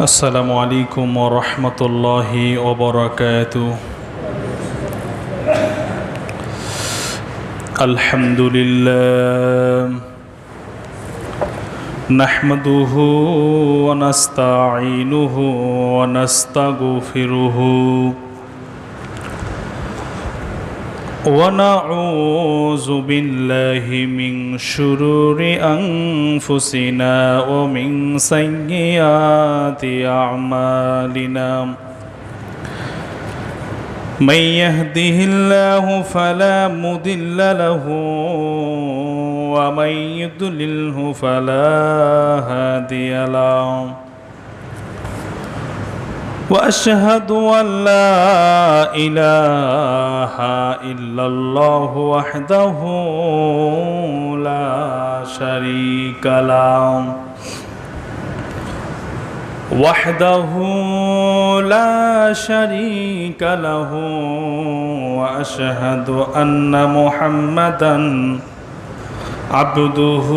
السلام عليكم ورحمة الله وبركاته. الحمد لله نحمده ونستعينه ونستغفره ونعوذ بالله من شرور أنفسنا ومن سيئات أعمالنا من يهده الله فلا مضل له ومن يضلله فلا هادي له وأشهد أن لا إله إلا الله وحده لا شريك له وأشهد أن محمدا عبده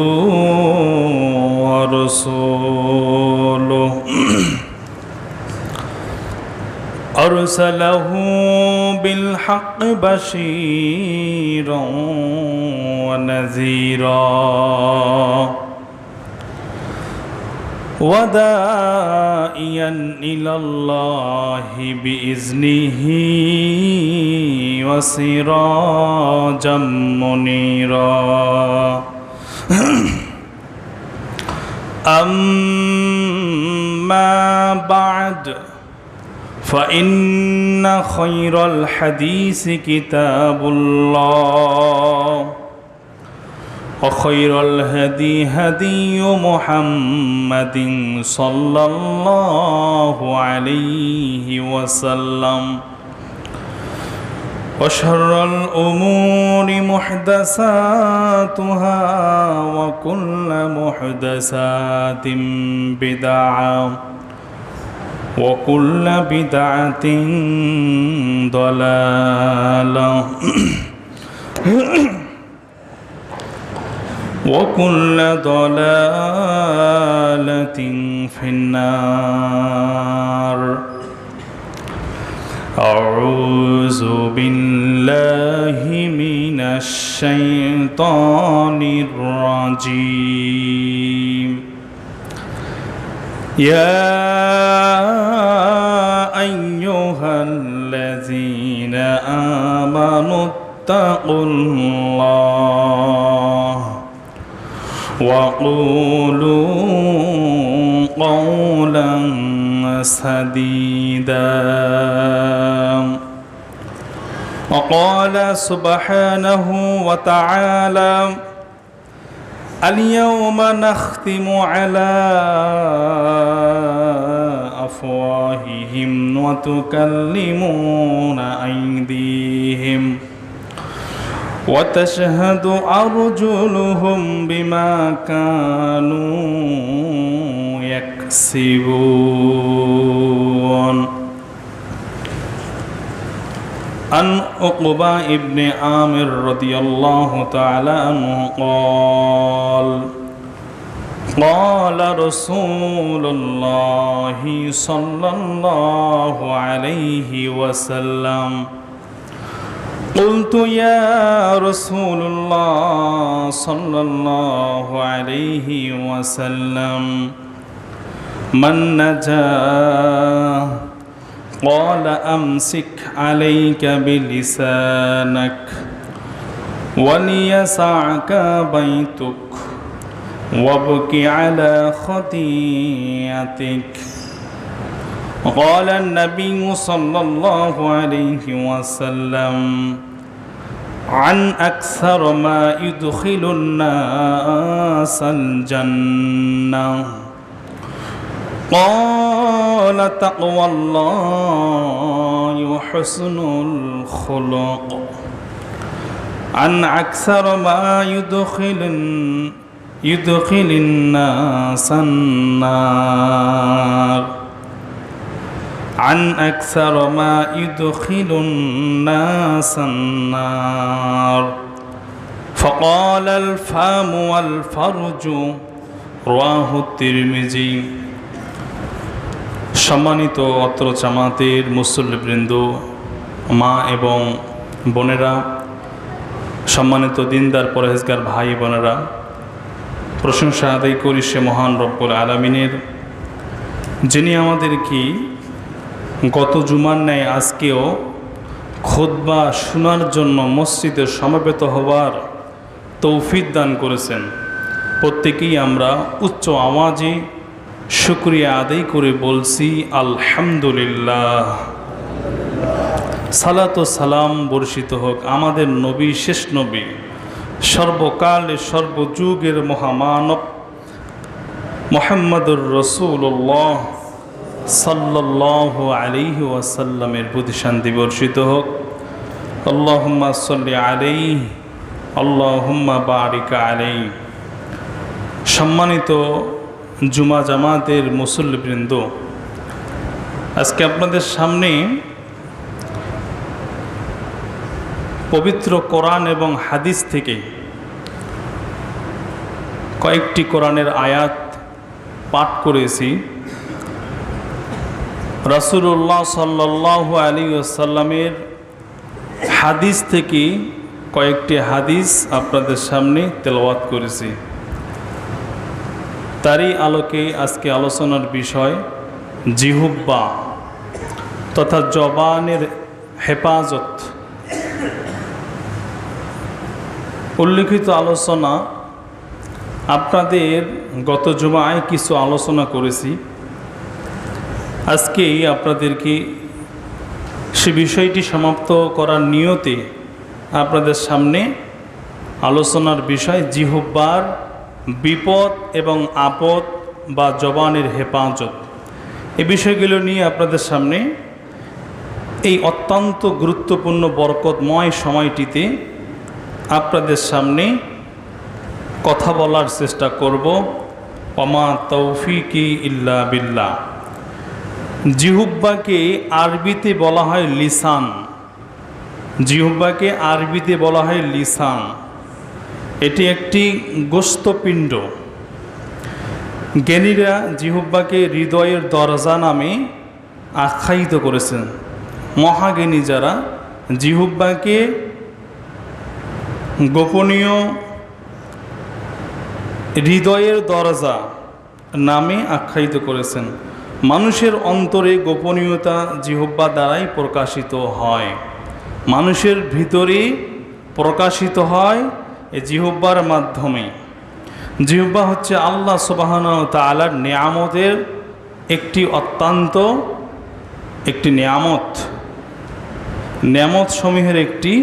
ورسوله أرسله بالحق بشيرا ونذيرا وداعيا إلى الله بإذنه وسراجا منيرا أما بعد فإن خير الحديث كتاب الله وخير الهدي هدي محمد صلى الله عليه وسلم وشر الأمور محدثاتها وكل محدثات بدعة وكل بدعة ضلالة وكل ضلالة في النار. أعوذ بالله من الشيطان الرجيم. يا أيها الذين آمنوا اتقوا الله وقولوا قولا سديدا. وقال سبحانه وتعالى اليوم نختم على أفواههم وتكلمون أيديهم وتشهد أرجلهم بما كانوا يكسبون. عن عقبة بن عامر رضي الله تعالى عنه قال قال رسول الله صلى الله عليه وسلم قلت يا رسول الله صلى الله عليه وسلم من نجا؟ قال أمسك عليك بلسانك وليسعك بيتك وابك على خطيئتك. قال النبي صلى الله عليه وسلم عن أكثر ما يدخل الناس الجنة. قال تقوى الله وحسن الخلق. عن أكثر ما يدخل الناس النار. عن أكثر ما يدخل الناس النار. فقال الفم والفرج رواه الترمذي. সম্মানিত অত্র জামাতের মুসল্লিবৃন্দ, মা এবং বোনেরা, সম্মানিত দিনদার পরহেজগার ভাই বোনেরা, প্রশংসা আদায় করি সে মহান রব্বুল আলামিনের, যিনি আমাদেরকে গত জুমার ন্যায় আজকেও খুতবা শোনার জন্য মসজিদে সমবেত হওয়ার তৌফিক দান করেছেন। প্রত্যেকেই আমরা উচ্চ আওয়াজে শুকরিয়া আদায় করে বলছি আলহামদুলিল্লাহ। সালাত ও সালাম বর্ষিত হোক আমাদের নবী, শেষ নবী, সর্বকালে সর্বযুগের মহামানব মুহাম্মদুর রাসূলুল্লাহ সাল্লাল্লাহু আলাইহি ওয়াসাল্লামের প্রতি শান্তি বর্ষিত হোক। আল্লাহুম্মা সাল্লি আলাইহি আল্লাহুম্মা বারিক আলাইহি। সম্মানিত জুমা জামাতের মুসল্লিবৃন্দ, আজকে আপনাদের সামনে পবিত্র কোরআন এবং হাদিস থেকে কয়েকটি কোরআনের আয়াত পাঠ করেছি। রাসূলুল্লাহ সাল্লাল্লাহু আলাইহি ওয়াসাল্লামের হাদিস থেকে কয়েকটি হাদিস আপনাদের সামনে তেলাওয়াত করেছি। তারই আলোকে আজকে আলোচনার বিষয় জিহ্বা তথা জবানের হেফাজত। উল্লিখিত আলোচনা আপনাদের গত জুমায় কিছু আলোচনা করেছি। আজকেই আপনাদেরকে সে বিষয়টি সমাপ্ত করার নিয়তে আপনাদের সামনে আলোচনার বিষয় জিহ্বার বিপদ এবং আপদ বা জবানের হেফাজত। এই বিষয়গুলো নিয়ে আপনাদের সামনে এই অত্যন্ত গুরুত্বপূর্ণ বরকতময় সময়টিতে আপনাদের সামনে কথা বলার চেষ্টা করব। ওমা তৌফিকি ইল্লা বিল্লাহ। জিহ্বাকে আরবিতে বলা হয় লিসান। জিহ্বাকে আরবিতে বলা হয় লিসান। এটি একটি গোস্তপিণ্ড। জ্ঞানীরা জিহ্বাকে হৃদয়ের দরজা নামে আখ্যায়িত করেছেন। মহাজ্ঞানী যারা জিহ্বাকে গোপনীয় হৃদয়ের দরজা নামে আখ্যায়িত করেছেন। মানুষের অন্তরে গোপনীয়তা জিহ্বা দ্বারাই প্রকাশিত হয়। মানুষের ভিতরে প্রকাশিত হয় এই জিহ্বার মাধ্যমে। জিহ্বা হচ্ছে আল্লাহ সুবহানাহু ওয়া তাআলার নিয়ামতের একটি নিয়ামত সমূহের একটি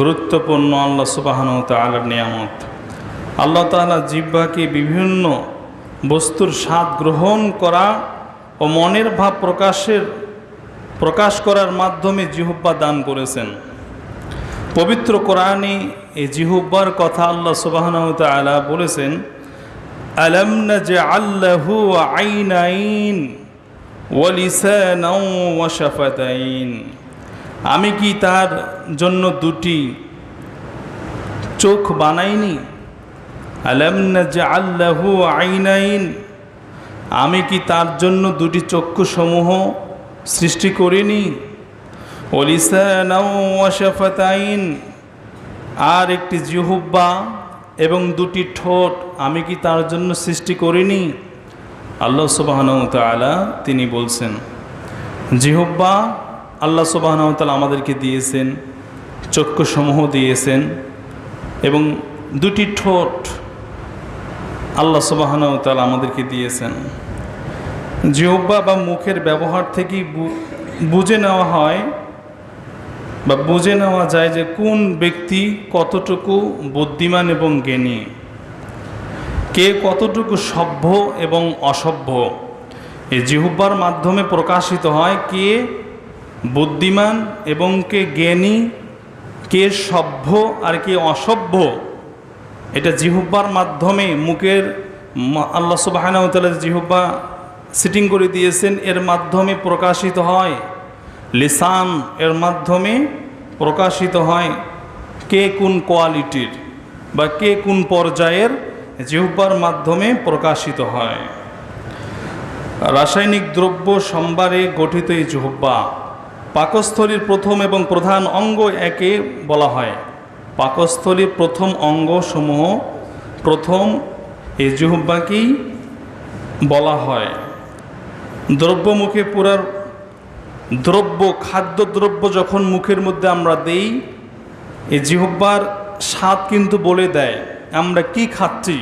গুরুত্বপূর্ণ আল্লাহ সুবহানাহু ওয়া তাআলার নিয়ামত। আল্লাহ তাআলা জিহ্বাকে বিভিন্ন বস্তুর স্বাদ গ্রহণ করা ও মনের ভাব প্রকাশ করার মাধ্যমে জিহ্বা দান করেছেন। পবিত্র কোরআনে এই জিহ্বার কথা আল্লাহ সুবহানাহু ওয়া তাআলা বলেছেন, আলাম নাজআল লাহু আইনাইন ওয়া লিসানাও ওয়া শাফাতাইন। আমি কি তার জন্য দুটি চোখ বানাইনি? আলাম নাজআল লাহু আইনাইন। আমি কি তার জন্য দুটি চক্ষুসমূহ সৃষ্টি করিনি? ওয়া লিসানাও ওয়া শাফাতাইন। আর একটি জিহ্বা এবং দুটি ঠোঁট আমি কি তার জন্য সৃষ্টি করিনি? আল্লাহ সুবহানাহু ওয়া তাআলা তিনি বলছেন, জিহ্বা আল্লাহ সুবহানাহু ওয়া তাআলা আমাদেরকে দিয়েছেন, চক্ষুসমূহ দিয়েছেন এবং দুটি ঠোঁট আল্লাহ সুবহানাহু ওয়া তাআলা আমাদেরকে দিয়েছেন। জিহ্বা বা মুখের ব্যবহার থেকেই বুঝে নেওয়া হয় বা বুঝে নেওয়া যায় যে কোন ব্যক্তি কতটুকু বুদ্ধিমান এবং জ্ঞানী, কে কতটুকু সভ্য এবং অসভ্য। এই জিহ্বার মাধ্যমে প্রকাশিত হয় কে বুদ্ধিমান এবং কে জ্ঞানী, কে সভ্য আর কে অসভ্য। এটা জিহ্বার মাধ্যমে মুখের আল্লাহ সুবহানাহু ওয়া তাআলা জিহ্বা সিটিং করে দিয়েছেন, এর মাধ্যমে প্রকাশিত হয়। লিসান এর মাধ্যমে প্রকাশিত হয় কে কোন কোয়ালিটির বা কে কোন পর্যায়ের, জিহ্বার মাধ্যমে প্রকাশিত হয়। রাসায়নিক দ্রব্য সম্ভারে গঠিত এই জিহ্বা পাকস্থলীর প্রথম এবং প্রধান অঙ্গ একে বলা হয়। পাকস্থলীর প্রথম অঙ্গসমূহ প্রথম এই জিহ্বাকেই বলা হয়। দ্রব্য মুখে পুরার দ্রব্য খাদ্যদ্রব্য যখন মুখের মধ্যে আমরা দেই, এই জিহ্বার স্বাদ কিন্তু বলে দেয় আমরা কি খাচ্ছি,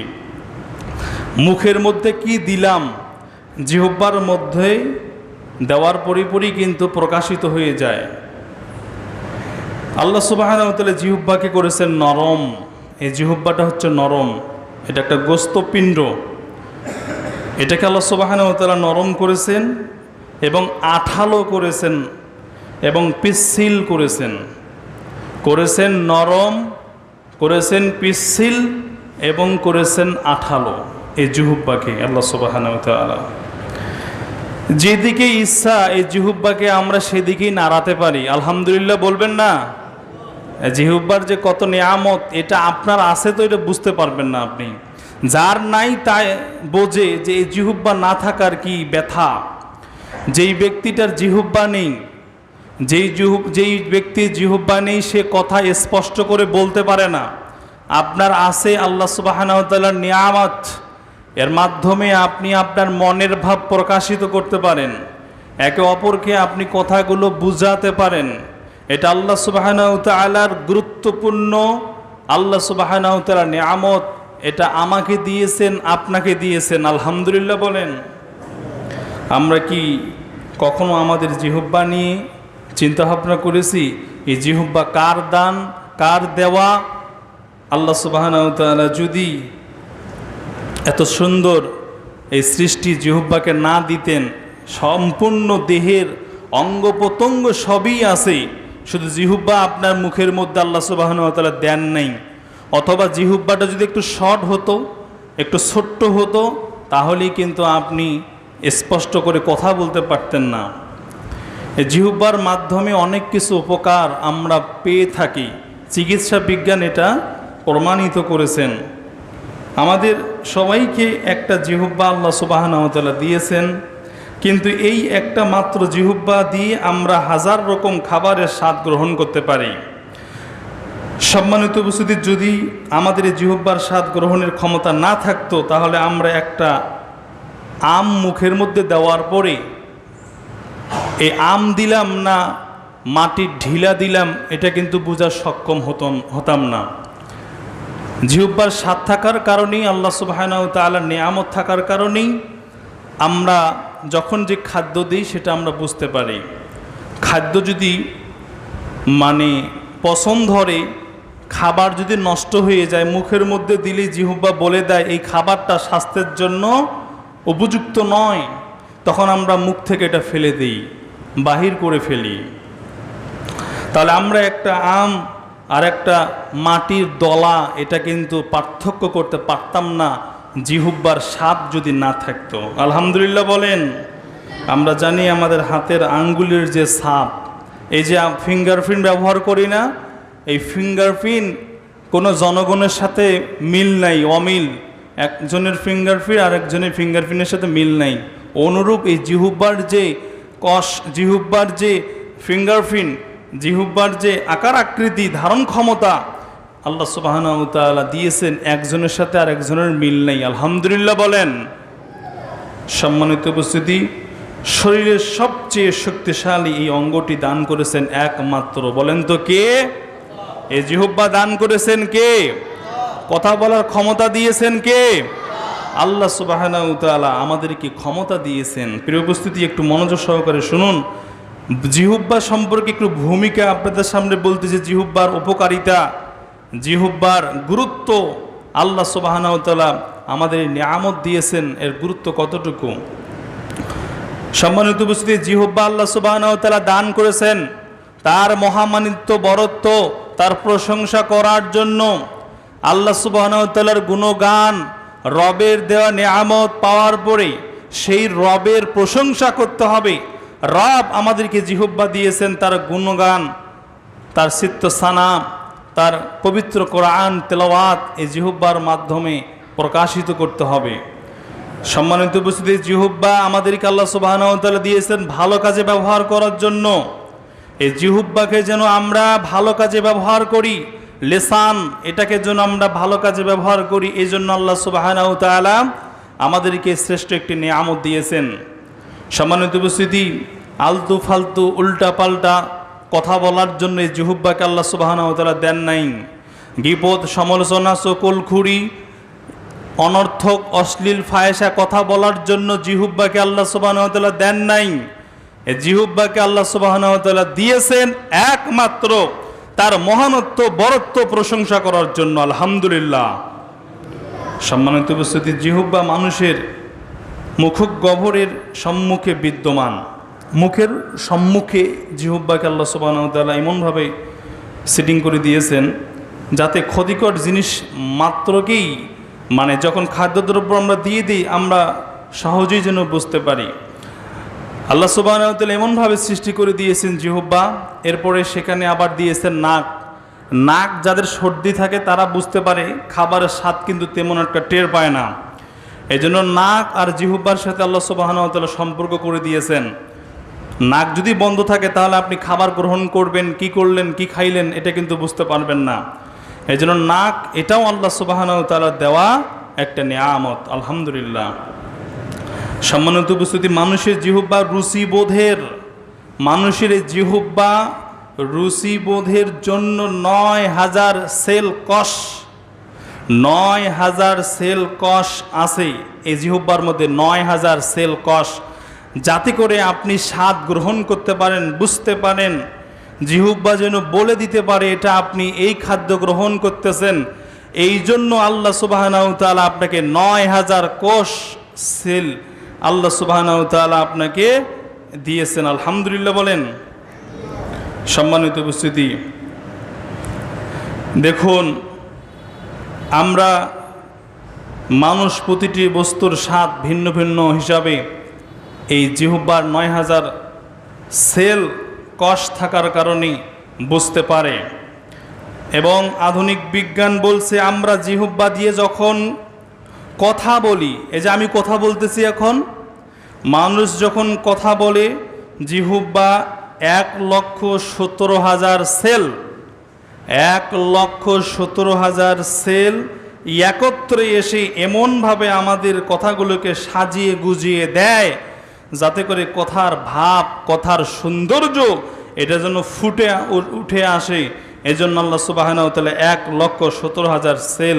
মুখের মধ্যে কি দিলাম, জিহ্বার মধ্যে দেওয়ার পরিপরই কিন্তু প্রকাশিত হয়ে যায়। আল্লাহ সুবহানাহু ওয়া তাআলা জিহ্বাকে করেছেন নরম। এই জিহ্বাটা হচ্ছে নরম, এটা একটা গোস্তপিণ্ড। এটাকে আল্লাহ সুবহানাহু ওয়া তাআলা নরম করেছেন এবং আঠালো করেছেন এবং পিচ্ছিল করেছেন নরম, করেছেন পিচ্ছিল এবং করেছেন আঠালো। এই জিহ্বাকে আল্লাহ সুবহানাহু ওয়া তাআলা যেদিকে ইচ্ছা এই জিহ্বাকে আমরা সেদিকেই নাড়াতে পারি। আলহামদুলিল্লাহ বলবেন না? জিহ্বার যে কত নিয়ামত, এটা আপনার আছে তো এটা বুঝতে পারবেন না আপনি। যার নাই তাই বোঝে যে এই জিহ্বা না থাকার কি ব্যথা। যেই ব্যক্তিটার জিহ্বা নেই, যেই ব্যক্তির জিহ্বা নেই সে কথা স্পষ্ট করে বলতে পারে না। আপনার আছে আল্লাহ সুবহানাহু ওয়া তাআলার নিয়ামত, এর মাধ্যমে আপনি আপনার মনের ভাব প্রকাশিত করতে পারেন, একে অপরকে আপনি কথাগুলো বুঝাতে পারেন। এটা আল্লাহ সুবহানাহু ওয়া তাআলার গুরুত্বপূর্ণ, আল্লাহ সুবহানাহু ওয়া তাআলার নিয়ামত। এটা আমাকে দিয়েছেন, আপনাকে দিয়েছেন। আলহামদুলিল্লাহ বলেন। আমরা কি কখনো আমাদের জিহ্বা নিয়ে চিন্তা ভাবনা করেছি এই জিহ্বা কার দান, কার দেওয়া? আল্লাহ সুবহানাহু ওয়া তাআলা যদি এত সুন্দর এই সৃষ্টি জিহ্বাকে না দিতেন, সম্পূর্ণ দেহের অঙ্গ প্রত্যঙ্গ সবই আছে, শুধু জিহ্বা আপনার মুখের মধ্যে আল্লাহ সুবহানাহু ওয়া তাআলা দেন নাই, অথবা জিহ্বাটা যদি একটু শর্ট হতো, একটু ছোট্ট হতো, তাহলেই কিন্তু আপনি স্পষ্ট করে কথা বলতে পারতেন না। এই জিহ্বার মাধ্যমে অনেক কিছু উপকার আমরা পেয়ে থাকি। চিকিৎসা বিজ্ঞান এটা প্রমাণিত করেছেন। আমাদের সবাইকে একটা জিহ্বা আল্লাহ সুবহানাহু ওয়া তাআলা দিয়েছেন, কিন্তু এই একটা মাত্র জিহ্বা দিয়ে আমরা হাজার রকম খাবারের স্বাদ গ্রহণ করতে পারি। সম্মানিত উপস্থিতি, যদি আমাদের এই জিহ্বার স্বাদ গ্রহণের ক্ষমতা না থাকতো, তাহলে আমরা একটা আম মুখের মধ্যে দেওয়ার পরে এই আম দিলাম না মাটির ঢিলা দিলাম, এটা কিন্তু বোঝার সক্ষম হতাম না। জিহ্বার স্বাদ থাকার কারণেই, আল্লাহ সুবহানাহু ওয়া তাআলার নিয়ামত থাকার কারণেই আমরা যখন যে খাদ্য দিই সেটা আমরা বুঝতে পারি। খাদ্য যদি পছন্দ ধরে, খাবার যদি নষ্ট হয়ে যায়, মুখের মধ্যে দিলেই জিহ্বা বলে দেয় এই খাবারটা স্বাস্থ্যের জন্য উপযুক্ত নয়, তখন আমরা মুখ থেকে এটা ফেলে দিই, বাহির করে ফেলি। তাহলে আমরা একটা আম আর একটা মাটির দলা এটা কিন্তু পার্থক্য করতে পারতাম না জিহ্বার স্বাদ যদি না থাকতো। আলহামদুলিল্লাহ বলেন। আমরা জানি আমাদের হাতের আঙ্গুলের যে ছাপ, এই যে ফিঙ্গারপ্রিন্ট ব্যবহার করি না, এই ফিঙ্গারপ্রিন্ট কোনো জনগণের সাথে মিল নাই, অমিল। একজনের ফিঙ্গারপ্রিন্ট আর একজনের ফিঙ্গারপ্রিন্টের সাথে মিল নাই। অনুরূপ এই জিহ্বার যে জিহ্বার যে ফিঙ্গারপ্রিন্ট, জিহ্বার যে আকার আকৃতি ধারণ ক্ষমতা আল্লাহ সুবহানাহু ওয়া তাআলা দিয়েছেন, একজনের সাথে আর একজনের মিল নেই। আলহামদুলিল্লাহ বলেন। সম্মানিত উপস্থিতি, শরীরের সবচেয়ে শক্তিশালী এই অঙ্গটি দান করেছেন একমাত্র, বলেন তো কে? এই জিহ্বা দান করেছেন কে? কথা বলার ক্ষমতা দিয়েছেন কে? আল্লাহ সুবহানাহু ওয়া তাআলা আমাদেরকে ক্ষমতা দিয়েছেন। প্রিয় উপস্থিতি, একটু মনোযোগ সহকারে শুনুন। জিহ্বা সম্পর্কে একটু ভূমিকা আপনাদের সামনে বলতেছে, জিহ্বার উপকারিতা, জিহ্বার গুরুত্ব। আল্লাহ সুবহানাহু ওয়া তাআলা আমাদের নিয়ামত দিয়েছেন, এর গুরুত্ব কতটুকু। সম্মানিত উপস্থিতি, জিহ্বা আল্লাহ সুবহানাহু ওয়া তাআলা দান করেছেন তার মহামানিত্ব, বরত্ব, তার প্রশংসা করার জন্য। আল্লাহ সুবহানাহু ওয়া তাআলার গুণগান, রবের দেওয়া নিয়ামত পাওয়ার পরে সেই রবের প্রশংসা করতে হবে। রব আমাদেরকে জিহ্বা দিয়েছেন, তার গুণগান, তার সিত্তসানা, তার পবিত্র কোরআন তেলাওয়াত এই জিহ্বার মাধ্যমে প্রকাশিত করতে হবে। সম্মানিত উপস্থিতি, জিহুব্বা আমাদেরকে আল্লাহ সুবহানাহু ওয়া তাআলা দিয়েছেন ভালো কাজে ব্যবহার করার জন্য। এই জিহুব্বাকে যেন আমরা ভালো কাজে ব্যবহার করি, লিসান এটাকে যেন আমরা ভালো কাজে ব্যবহার করি, এই জন্য আল্লাহ সুবহানাহু ওয়া তাআলা আমাদেরকে শ্রেষ্ঠ একটি নিয়ামত দিয়েছেন। সম্মানিত উপস্থিতি, আলতু ফালতু উল্টা পাল্টা কথা বলার জন্য এই জিহুব্বাকে আল্লাহ সুবহানাহু ওয়া তাআলা দেন নাই। গীবত, সমালোচনা, চকলখুরি, অনর্থক অশ্লীল ফাহেসা কথা বলার জন্য জিহুব্বাকে আল্লাহ সুবহানাহু ওয়া তাআলা দেন নাই। এই জিহুব্বাকে আল্লাহ সুবহানাহু ওয়া তাআলা দিয়েছেন একমাত্র তার মহানত্ব, বরত্ব প্রশংসা করার জন্য। আলহামদুলিল্লাহ। সম্মানিত উপস্থিতি, জিহুব্বা মানুষের মুখগহ্বরের সম্মুখে বিদ্যমান। মুখের সম্মুখে জিহুব্বাকে আল্লাহ সুবহানাহু ওয়া তাআলা এমনভাবে সেটিং করে দিয়েছেন যাতে ক্ষতিকর জিনিস মাত্রকেই, মানে যখন খাদ্যদ্রব্য আমরা দিয়ে দিই, আমরা সহজেই যেন বুঝতে পারি। আল্লাহ সুবহানাহু ওয়া তাআলা এমনভাবে সৃষ্টি করে দিয়েছেন জিহুব্বা। এরপরে সেখানে আবার দিয়েছেন নাক। নাক যাদের সর্দি থাকে তারা বুঝতে পারে, খাবারের স্বাদ কিন্তু তেমন একটা টের পায় না। এই জন্য নাক আর জিহুব্বার সাথে আল্লাহ সুবহানাহু ওয়া তাআলা সম্পর্ক করে দিয়েছেন। নাক যদি বন্ধ থাকে তাহলে আপনি খাবার গ্রহণ করবেন, কি করলেন, কি খাইলেন, এটা কিন্তু বুঝতে পারবেন না। এই জন্য নাক এটাও আল্লাহ সুবহানাহু ওয়া তাআলা দেওয়া একটা নিয়ামত। আলহামদুলিল্লাহ। সম্মানিত উপস্থিতি, মানুষের জিহুব্বা রুচিবোধের, মানুষের এই জিহুব্বা রুচিবোধের জন্য ৯,০০০ সেল কষ, ৯,০০০ সেল কষ আছে এই জিহুব্বার মধ্যে, ৯,০০০ সেল কষ, যাতে করে আপনি স্বাদ গ্রহণ করতে পারেন, বুঝতে পারেন। জিহুব্বা যেন বলে দিতে পারে এটা আপনি এই খাদ্য গ্রহণ করতেছেন। এই জন্য আল্লাহ সুবহানাহু ওয়া তাআলা আপনাকে ৯,০০০ কোষ সেল আল্লাহ সুবহানাহু ওয়া তাআলা আপনাকে দিয়েছেন। আলহামদুলিল্লাহ বলেন। সম্মানিত উপস্থিতি, দেখুন আমরা মানুষ প্রতিটি বস্তুর স্বাদ ভিন্ন ভিন্ন হিসাবে এই জিহুব্বার ৯,০০০ সেল কষ থাকার কারণে বুঝতে পারে। এবং আধুনিক বিজ্ঞান বলছে আমরা জিহুব্বা দিয়ে যখন কথা বলি, এই যে আমি কথা বলতেছি এখন, মানুষ যখন কথা বলে জিহুব্বা ১,১৭,০০০ সেল, ১,১৭,০০০ সেল একত্রে এসে এমনভাবে আমাদের কথাগুলোকে সাজিয়ে গুজিয়ে দেয় যাতে করে কথার ভাব, কথার সৌন্দর্য এটা যেন ফুটে উঠে আসে। এই জন্য আল্লাহ সুবহানাহু ওয়া তাআলা ১,১৭,০০০ সেল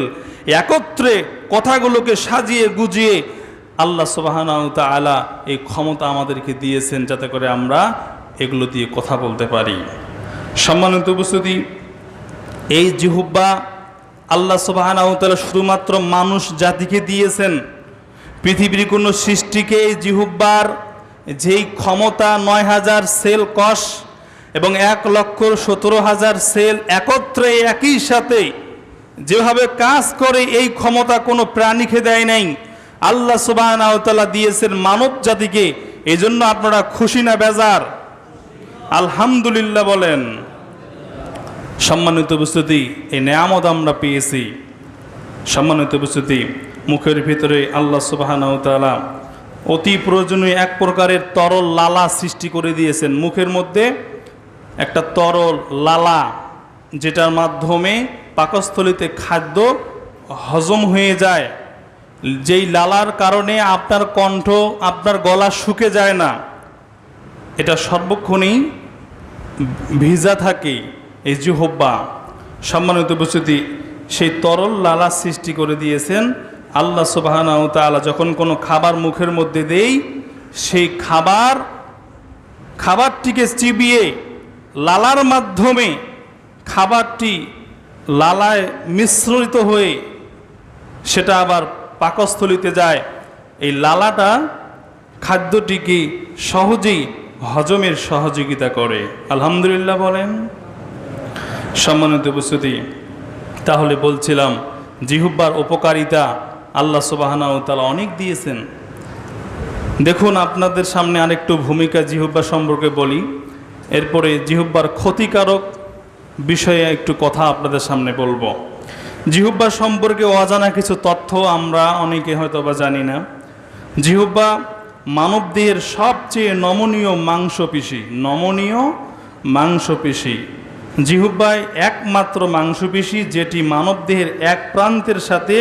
একত্রে কথাগুলোকে সাজিয়ে গুজিয়ে আল্লাহ সুবহানাহু ওয়া তাআলা এই ক্ষমতা আমাদেরকে দিয়েছেন যাতে করে আমরা এগুলো দিয়ে কথা বলতে পারি। সম্মানিত উপস্থিতি, এই জিহুব্বা আল্লাহ সুবহানাহু ওয়া তাআলা শুধুমাত্র মানুষ জাতিকে দিয়েছেন। পৃথিবীর কোনো সৃষ্টিকে এই জিহুব্বার যেই ক্ষমতা ৯,০০০ সেল কষ এবং ১,১৭,০০০ সেল একত্রে একই সাথে যেভাবে কাজ করে, এই ক্ষমতা কোনো প্রাণীকে দেয় নাই, আল্লাহ সুবহানাহু ওয়া তাআলা দিয়েছেন মানব জাতিকে। এই জন্য আপনারা খুশি না বেজার? আলহামদুলিল্লাহ বলেন। সম্মানিত উপস্থিতি, এই নেয়ামত আমরা পেয়েছি। সম্মানিত উপস্থিতি, মুখের ভিতরে আল্লাহ সুবহানাহু ওয়া তাআলা অতি প্রয়োজনীয় এক প্রকারের তরল লালা সৃষ্টি করে দিয়েছেন। মুখের মধ্যে একটা তরল লালা, যেটার মাধ্যমে পাকস্থলীতে খাদ্য হজম হয়ে যায়। যেই লালার কারণে আপনার কণ্ঠ, আপনার গলা শুকে যায় না, এটা সর্বক্ষণই ভিজা থাকে এই জিহুব্বা। সম্মানিত উপস্থিতি, সেই তরল লালা সৃষ্টি করে দিয়েছেন আল্লাহ সুবহানাহু ওয়া তাআলা। যখন কোনো খাবার মুখের মধ্যে দেই, সেই খাবারটিকে চিবিয়ে লালার মাধ্যমে খাবারটি লালায় মিশ্রিত হয়ে সেটা আবার পাকস্থলীতে যায়। এই লালাটা খাদ্যটিকে সহজেই হজমের সহযোগিতা করে। আলহামদুলিল্লাহ বলেন। সম্মানিত উপস্থিতি, তাহলে বলছিলাম জিহুব্বার উপকারিতা আল্লাহ সুবহানাহু ওয়া তাআলা অনেক দিয়েছেন। দেখুন আপনাদের সামনে আরেকটু ভূমিকা জিহুব্বা সম্পর্কে বলি, এরপরে জিহুব্বার ক্ষতিকারক বিষয়ে একটু কথা আপনাদের সামনে বলবো। জিহুব্বা সম্পর্কে অজানা কিছু তথ্য আমরা অনেকে হয়তো বা জানি না। জিহ্বা মানবদেহের সবচেয়ে নমনীয় মাংসপেশি। জিহ্বায় একমাত্র মাংসপেশি যেটি মানবদেহের এক প্রান্তের সাথে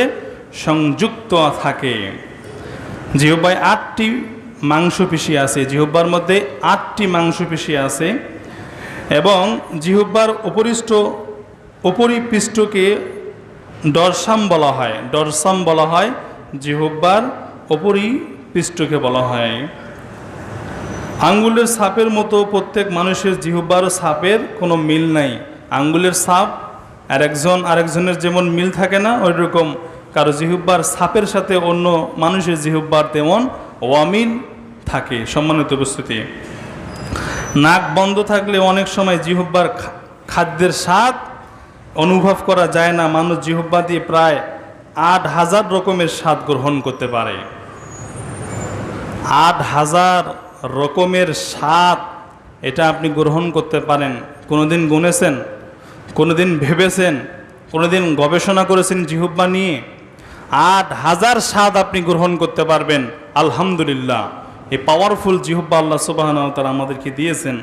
সংযুক্ত থাকে। জিহ্বায় 8টি মাংসপেশি আছে, জিহ্বার মধ্যে 8টি মাংসপেশি আছে এবং জিহ্বার উপরিপৃষ্ঠকে ডরসাম বলা হয়, জিহ্বার উপরিপৃষ্ঠকে বলা হয়। আঙ্গুলের ছাপের মতো প্রত্যেক মানুষের জিহ্বার ছাপের কোনো মিল নাই। আঙ্গুলের ছাপ আরেকজনের যেমন মিল থাকে না, ওই রকম কারো জিহ্বার ছাপের সাথে অন্য মানুষের জিহ্বার তেমন অমিল থাকে। সম্মানিত উপস্থিতি, নাক বন্ধ থাকলে অনেক সময় জিহ্বার খাদ্যের স্বাদ অনুভব করা যায় না। মানুষ জিহ্বা দিয়ে প্রায় 8,000 রকমের স্বাদ গ্রহণ করতে পারে। 8,000 রকমের স্বাদ এটা আপনি গ্রহণ করতে পারেন। কোনোদিন গুনেছেন, কোনোদিন ভেবেছেন, কোনোদিন গবেষণা করেছেন জিহ্বা নিয়ে? 8,000 স্বাদ আপনি গ্রহণ করতে পারবেন। আলহামদুলিল্লাহ, এই পাওয়ারফুল জিহ্বা আল্লাহ সুবহানাহু ওয়া তাআলা আমাদেরকে দিয়েছেন।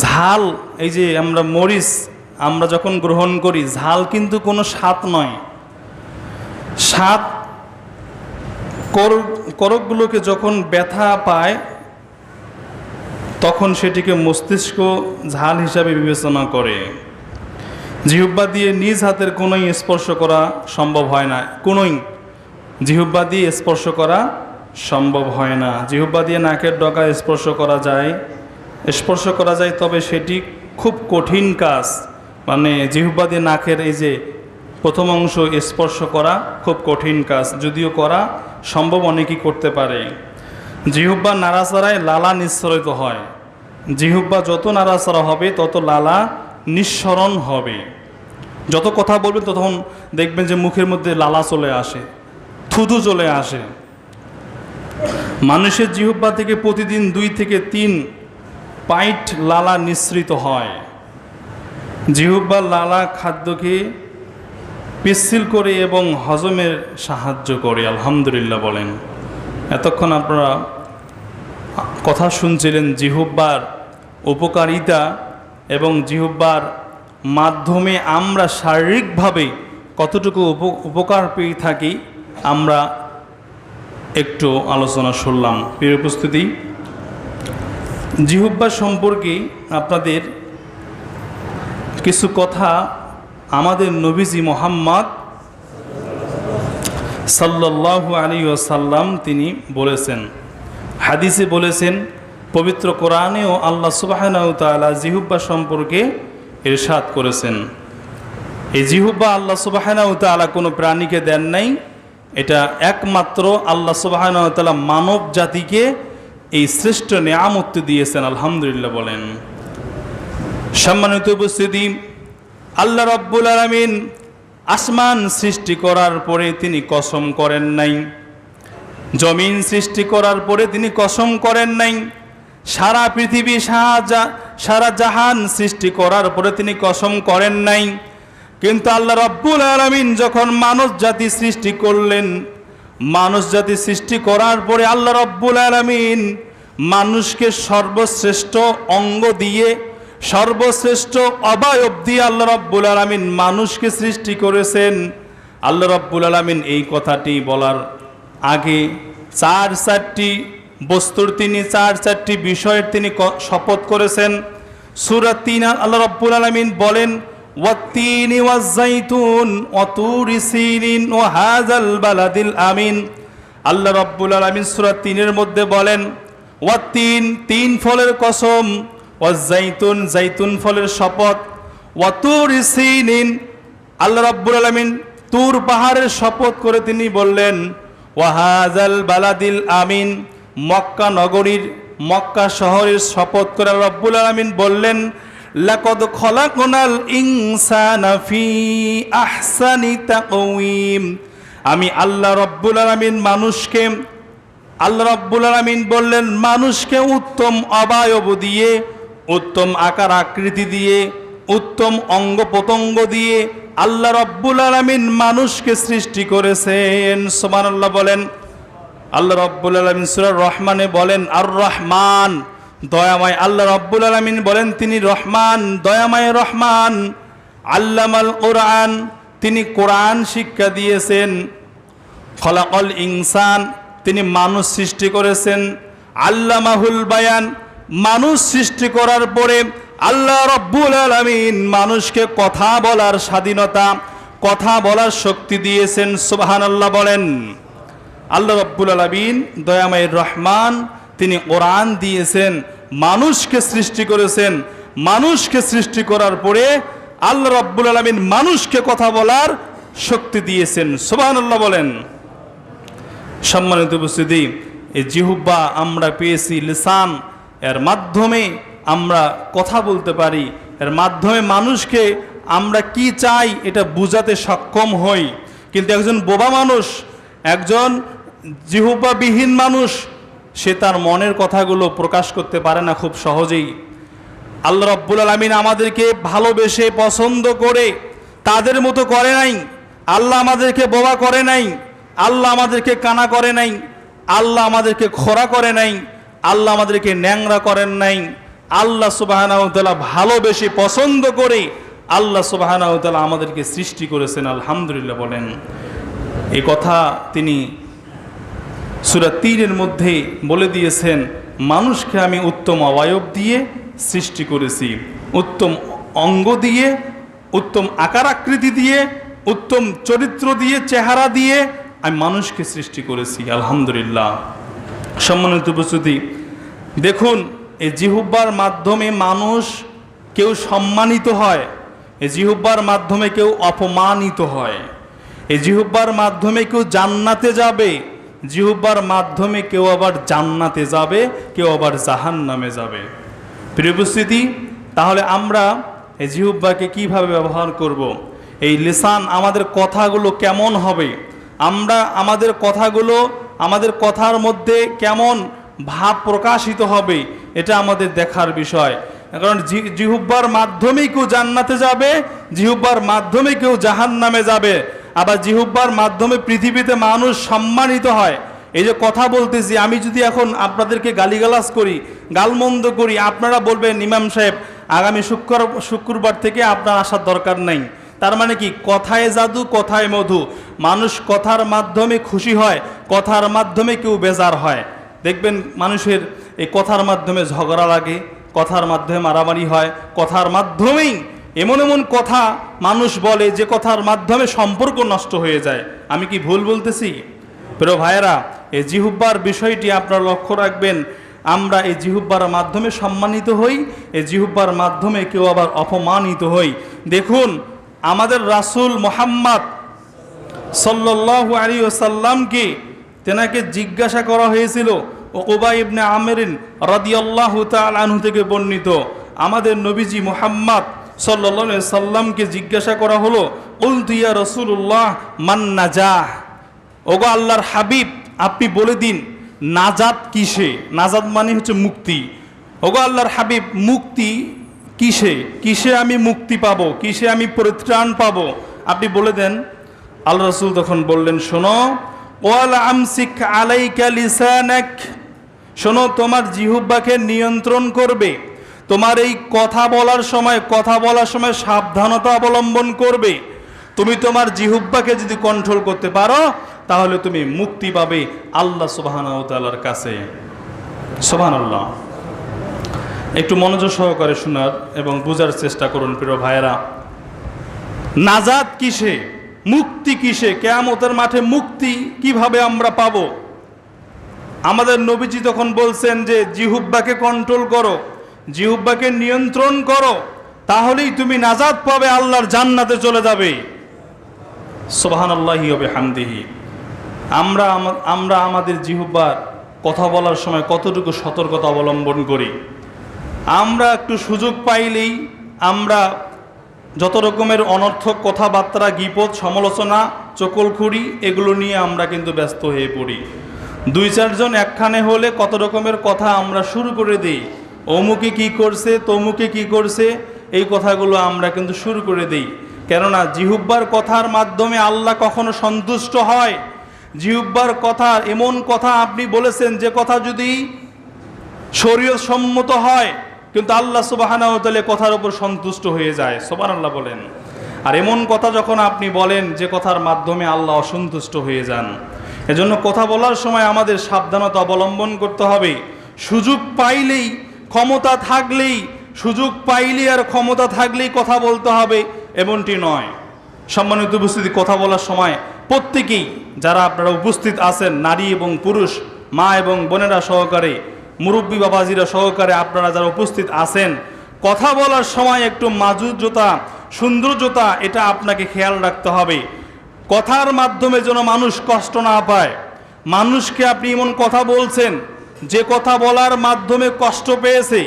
ঝাল, এই যে আমরা মরিচ আমরা যখন গ্রহণ করি, ঝাল কিন্তু কোনো স্বাদ নয়। স্বাদ করকগুলোকে যখন ব্যথা পায় তখন সেটিকে মস্তিষ্ক ঝাল হিসাবে বিবেচনা করে। জিহ্বা দিয়ে নিজ হাতের কোনোই স্পর্শ করা সম্ভব হয় না, জিহ্বা দিয়ে স্পর্শ করা সম্ভব হয় না। জিহ্বা দিয়ে নাকের ডগা স্পর্শ করা যায়, তবে সেটি খুব কঠিন কাজ। মানে জিহ্বা দিয়ে নাকের এই যে প্রথম অংশ স্পর্শ করা খুব কঠিন কাজ, যদিও করা সম্ভব, অনেকেই করতে পারে। জিহ্বা নাড়াচাড়ায় লালা নিঃসরিত হয়। জিহ্বা যত নাড়াচাড়া হবে তত লালা নিঃসরণ হবে। যত কথা বলবেন তখন দেখবেন যে মুখের মধ্যে লালা চলে আসে, থুতু চলে আসে। মানুষের জিহ্বা থেকে প্রতিদিন 2 থেকে 3 পাইট লালা নিঃসৃত হয়। জিহ্বার লালা খাদ্যকে পিচ্ছিল করে এবং হজমের সাহায্য করে। আলহামদুলিল্লাহ বলেন। এতক্ষণ আপনারা কথা শুনছিলেন জিহ্বার উপকারিতা এবং জিহ্বার মাধ্যমে আমরা শারীরিকভাবে কতটুকু উপকার পেয়ে থাকি আমরা একটু আলোচনা শুনলাম। প্রিয় উপস্থিতি, জিহ্বা সম্পর্কে আপনাদের কিছু কথা আমাদের নবীজি মুহাম্মদ সাল্লাল্লাহু আলাইহি ওয়াসাল্লাম তিনি বলেছেন, হাদিসে বলেছেন, পবিত্র কোরআনেও আল্লাহ সুবহানাহু ওয়া তাআলা জিহ্বা সম্পর্কে ইরশাদ করেছেন। এই জিহ্বা আল্লাহ সুবহানাহু ওয়া তাআলা কোনো প্রাণীকে দেন নাই, এটা একমাত্র আল্লাহ সুবহানাহু ওয়া তাআলা মানব জাতিকে এই শ্রেষ্ঠ নিয়ামত দিয়েছেন। আলহামদুলিল্লাহ বলেন। সম্মানিত উপস্থিতি, আল্লাহ রাব্বুল আলামিন আসমান সৃষ্টি করার পরে তিনি কসম করেন নাই, জমিন সৃষ্টি করার পরে তিনি কসম করেন নাই, সারা পৃথিবী সারা জাহান সৃষ্টি করার পরে তিনি কসম করেন নাই। কিন্তু আল্লাহ রাব্বুল আলামিন যখন মানব জাতি সৃষ্টি করলেন, মানুষ জাতি সৃষ্টি করার পরে আল্লাহ রাব্বুল আলামিন মানুষকে সর্বশ্রেষ্ঠ অঙ্গ দিয়ে, সর্বশ্রেষ্ঠ অবয়ব দিয়ে আল্লাহ রাব্বুল আলামিন মানুষকে সৃষ্টি করেছেন। আল্লাহ রাব্বুল আলামিন এই কথাটি বলার আগে 4-4টি বস্তুর তিনি 4-4টি বিষয়ের তিনি শপথ করেছেন। সূরা 3 আল্লাহ রাব্বুল আলামিন বলেন, ওয়াত-তিনি ওয়াজ-যাইতুন ওয়া তুরি সিনিন ওয়া হাযাল বালাদিল আমিন। আল্লাহ রাব্বুল আলামিন সূরা 3-এর মধ্যে বলেন, ওয়াত-তিন, 3 ফলের কসম, ওয়াজ-যাইতুন, যাইতুন ফলের শপথ, ওয়া তুরি সিনিন, আল্লাহ রাব্বুল আলামিন তুর পাহাড়ের শপথ করে তিনি বললেন, ওয়া হাযাল বালাদিল আমিন, মক্কা নগরীর, মক্কা শহরের শপথ করে রাব্বুল আলামিন বললেন, লাকাদ খলাকনাল ইনসানা ফি আহসানি তাকওয়িম। আমি আল্লাহ রাব্বুল আলামিন মানুষকে, আল্লাহ রাব্বুল আলামিন বললেন মানুষকে উত্তম অবয়ব দিয়ে, উত্তম আকার আকৃতি দিয়ে, উত্তম অঙ্গ প্রত্যঙ্গ দিয়ে আল্লাহ রাব্বুল আলামিন মানুষকে সৃষ্টি করেছেন। সুবহানাল্লাহ বলেন। আল্লাহ রাব্বুল আলামিন সূরা রহমানে বলেন আর রহমান, দয়াময়। আল্লাহ রাব্বুল আলামিন বলেন তিনি রহমান, দয়াময় রহমান। আল্লামাল কোরআন, তিনি কোরআন শিক্ষা দিয়েছেন। খলাকল ইনসান, তিনি মানুষ সৃষ্টি করেছেন। আল্লামাহুল বায়ান, মানুষ সৃষ্টি করার পরে আল্লাহ রাব্বুল আলামিন মানুষকে কথা বলার স্বাধীনতা, কথা বলার শক্তি দিয়েছেন। সুবহানাল্লাহ বলেন। আল্লাহ রাব্বুল আলামিন দয়াময় রহমান, তিনি কোরআন দিয়েছেন, মানুষকে সৃষ্টি করেছেন। মানুষকে সৃষ্টি করার পরে আল্লাহ রাব্বুল আলামিন মানুষকে কথা বলার শক্তি দিয়েছেন। সুবহানাল্লাহ বলেন। সম্মানিত উপস্থিতি, এই জিহ্বা আমরা পেয়েছি, লিসান, এর মাধ্যমে আমরা কথা বলতে পারি, এর মাধ্যমে মানুষকে আমরা কি চাই এটা বুঝাতে সক্ষম হই। কিন্তু একজন বোবা মানুষ, একজন জিহ্বাবিহীন মানুষ, সে তার মনের কথাগুলো প্রকাশ করতে পারে না খুব সহজেই। আল্লাহ রাব্বুল আলামিন আমাদেরকে ভালোবেসে পছন্দ করে তাদের মতো করে নাই। আল্লাহ আমাদেরকে বোবা করে নাই, আল্লাহ আমাদেরকে কানা করে নাই, আল্লাহ আমাদেরকে খোরা করে নাই, আল্লাহ আমাদেরকে ন্যাংরা করেন নাই। আল্লাহ সুবহানাহু ওয়া তাআলা ভালোবেসে পছন্দ করে আল্লাহ সুবহানাহু ওয়া তাআলা আমাদেরকে সৃষ্টি করেছেন। আলহামদুলিল্লাহ বলেন। এই কথা তিনি সূরা ৩-এর মধ্যে বলে দিয়েছেন, মানুষকে আমি উত্তম অবয়ব দিয়ে সৃষ্টি করেছি, উত্তম অঙ্গ দিয়ে, উত্তম আকার আকৃতি দিয়ে, উত্তম চরিত্র দিয়ে, চেহারা দিয়ে আমি মানুষকে সৃষ্টি করেছি। আলহামদুলিল্লাহ। সম্মানিত উপস্থিতি, দেখুন এই জিহ্বার মাধ্যমে মানুষ কেউ সম্মানিত হয়, এই জিহ্বার মাধ্যমে কেউ অপমানিত হয়, এই জিহ্বার মাধ্যমে কেউ জান্নাতে যাবে, জিহ্বার মাধ্যমে কেউ আবার জান্নাতে যাবে, কেউ আবার জাহান্নামে যাবে। প্রিয় উপস্থিতি, তাহলে আমরা এই জিহ্বাকে কিভাবে ব্যবহার করব? এই লিসান, আমাদের কথাগুলো কেমন হবে, আমরা আমাদের কথাগুলো, আমাদের কথার মধ্যে কেমন ভাব প্রকাশিত হবে, এটা আমাদের দেখার বিষয়। কারণ জিহ্বার মাধ্যমে কেউ জান্নাতে যাবে, জিহ্বার মাধ্যমে কেউ জাহান্নামে যাবে, আবার জিহ্বার মাধ্যমে পৃথিবীতে মানুষ সম্মানিত হয়। এই যে কথা বলতেছি, আমি যদি এখন আপনাদেরকে গালিগালাজ করি, গালমন্দ করি, আপনারা বলবেন ইমাম সাহেব আগামী শুক্রবার থেকে আপনার আসার দরকার নাই। তার মানে কি? কথায় জাদু, কথায় মধু। মানুষ কথার মাধ্যমে খুশি হয়, কথার মাধ্যমে কেউ বেজার হয়। দেখবেন মানুষের এই কথার মাধ্যমে ঝগড়া লাগে, কথার মাধ্যমে মারামারি হয়, কথার মাধ্যমেই এমন এমন কথা মানুষ বলে যে কথার মাধ্যমে সম্পর্ক নষ্ট হয়ে যায়। আমি কি ভুল বলতেছি? প্রিয় ভাইয়েরা, এই জিহ্বার বিষয়টি আপনারা লক্ষ্য রাখবেন। আমরা এই জিহ্বার মাধ্যমে সম্মানিত হই, এই জিহ্বার মাধ্যমে কেউ আবার অপমানিত হই। দেখুন আমাদের রাসূল মুহাম্মদ সাল্লাল্লাহু আলাইহি ওয়াসাল্লামকে তেনাকে জিজ্ঞাসা করা হয়েছিল, উকবা ইবনে আমির রাদিয়াল্লাহু তাআলা আনহু থেকে বর্ণিত, আমাদের নবীজি মুহাম্মদ সাল্লাল্লাহু আলাইহি সাল্লামকে জিজ্ঞাসা করা হলো, কুলতু ইয়া রাসূলুল্লাহ মান নাজাহ, ওগো আল্লাহর হাবিব আপনি বলে দিন নাজাত কিসে? নাজাত মানে হচ্ছে মুক্তি। ওগো আল্লাহর হাবিব মুক্তি কিসে? কিসে আমি মুক্তি পাবো, কিসে আমি পরিত্রাণ পাবো, আপনি বলে দেন। আল্লাহ রাসূল তখন বললেন, শোনো, ওয়ালা আমসিক আলাইকা লিসানাক, শোনো তোমার জিহ্বাকে নিয়ন্ত্রণ করবে, তোমার এই কথা বলার সময় সাবধানতা অবলম্বন করবে। তুমি তোমার জিহ্বাকে যদি কন্ট্রোল করতে পারো তাহলে তুমি মুক্তি পাবে আল্লাহ সুবহানাহু ওয়া তাআলার কাছে। সুবহানাল্লাহ। একটু মনোযোগ সহকারে শোনার এবং বোঝার চেষ্টা করুন প্রিয় ভাইয়েরা। নাজাত কিসে, মুক্তি কিসে, কিয়ামতের মাঠে মুক্তি কিভাবে আমরা পাবো? আমাদের নবীজি তখন বলছেন যে জিহ্বাকে কন্ট্রোল করো, জিহ্বাকে নিয়ন্ত্রণ করো, তাহলেই তুমি নাজাত পাবে, আল্লাহর জান্নাতে চলে যাবে। সুবহানাল্লাহি ওয়া বিহামদিহি। আমরা আমাদের জিহ্বার কথা বলার সময় কতটুকু সতর্কতা অবলম্বন করি? আমরা একটু সুযোগ পাইলেই আমরা যত রকমের অনর্থক কথাবার্তা, গীপত, সমালোচনা, চকলখুরি এগুলো নিয়ে আমরা কিন্তু ব্যস্ত হয়ে পড়ি। দুই চারজন একখানে হলে কত রকমের কথা আমরা শুরু করে দিই। অমুকে কি করছে, তমুকে কি করছে, এই কথাগুলো আমরা কিন্তু শুরু করে দিই। কেননা জিহ্বার কথার মাধ্যমে আল্লাহ কখনো সন্তুষ্ট হয়? জিহ্বার কথা, এমন কথা আপনি বলেছেন যে কথা যদি শরীয়ত সম্মত হয় কিন্তু আল্লাহ সুবহানাহু ওয়া তাআলা কথার উপর সন্তুষ্ট হয়ে যায়, সুবহানাল্লাহ বলেন। আর এমন কথা যখন আপনি বলেন যে কথার মাধ্যমে আল্লাহ অসন্তুষ্ট হয়ে যান। এজন্য কথা বলার সময় আমাদের সাবধানতা অবলম্বন করতে হবে। সুযোগ পাইলেই, ক্ষমতা থাকলেই, সুযোগ পাইলেই আর ক্ষমতা থাকলেই কথা বলতে হবে এমনটি নয়। সম্মানিত উপস্থিতি, কথা বলার সময় প্রত্যেকেই যারা আপনারা উপস্থিত আছেন, নারী এবং পুরুষ, মা এবং বোনেরা সহকারে, মুরব্বী বাবাজিরা সহকারে আপনারা যারা উপস্থিত আছেন, কথা বলার সময় একটু মাধুর্যতা, সৌন্দর্যতা এটা আপনাকে খেয়াল রাখতে হবে। কথার মাধ্যমে যেন মানুষ কষ্ট না পায়। মানুষকে আপনি এমন কথা বলছেন যে কথা বলার মাধ্যমে কষ্ট পেয়েছে,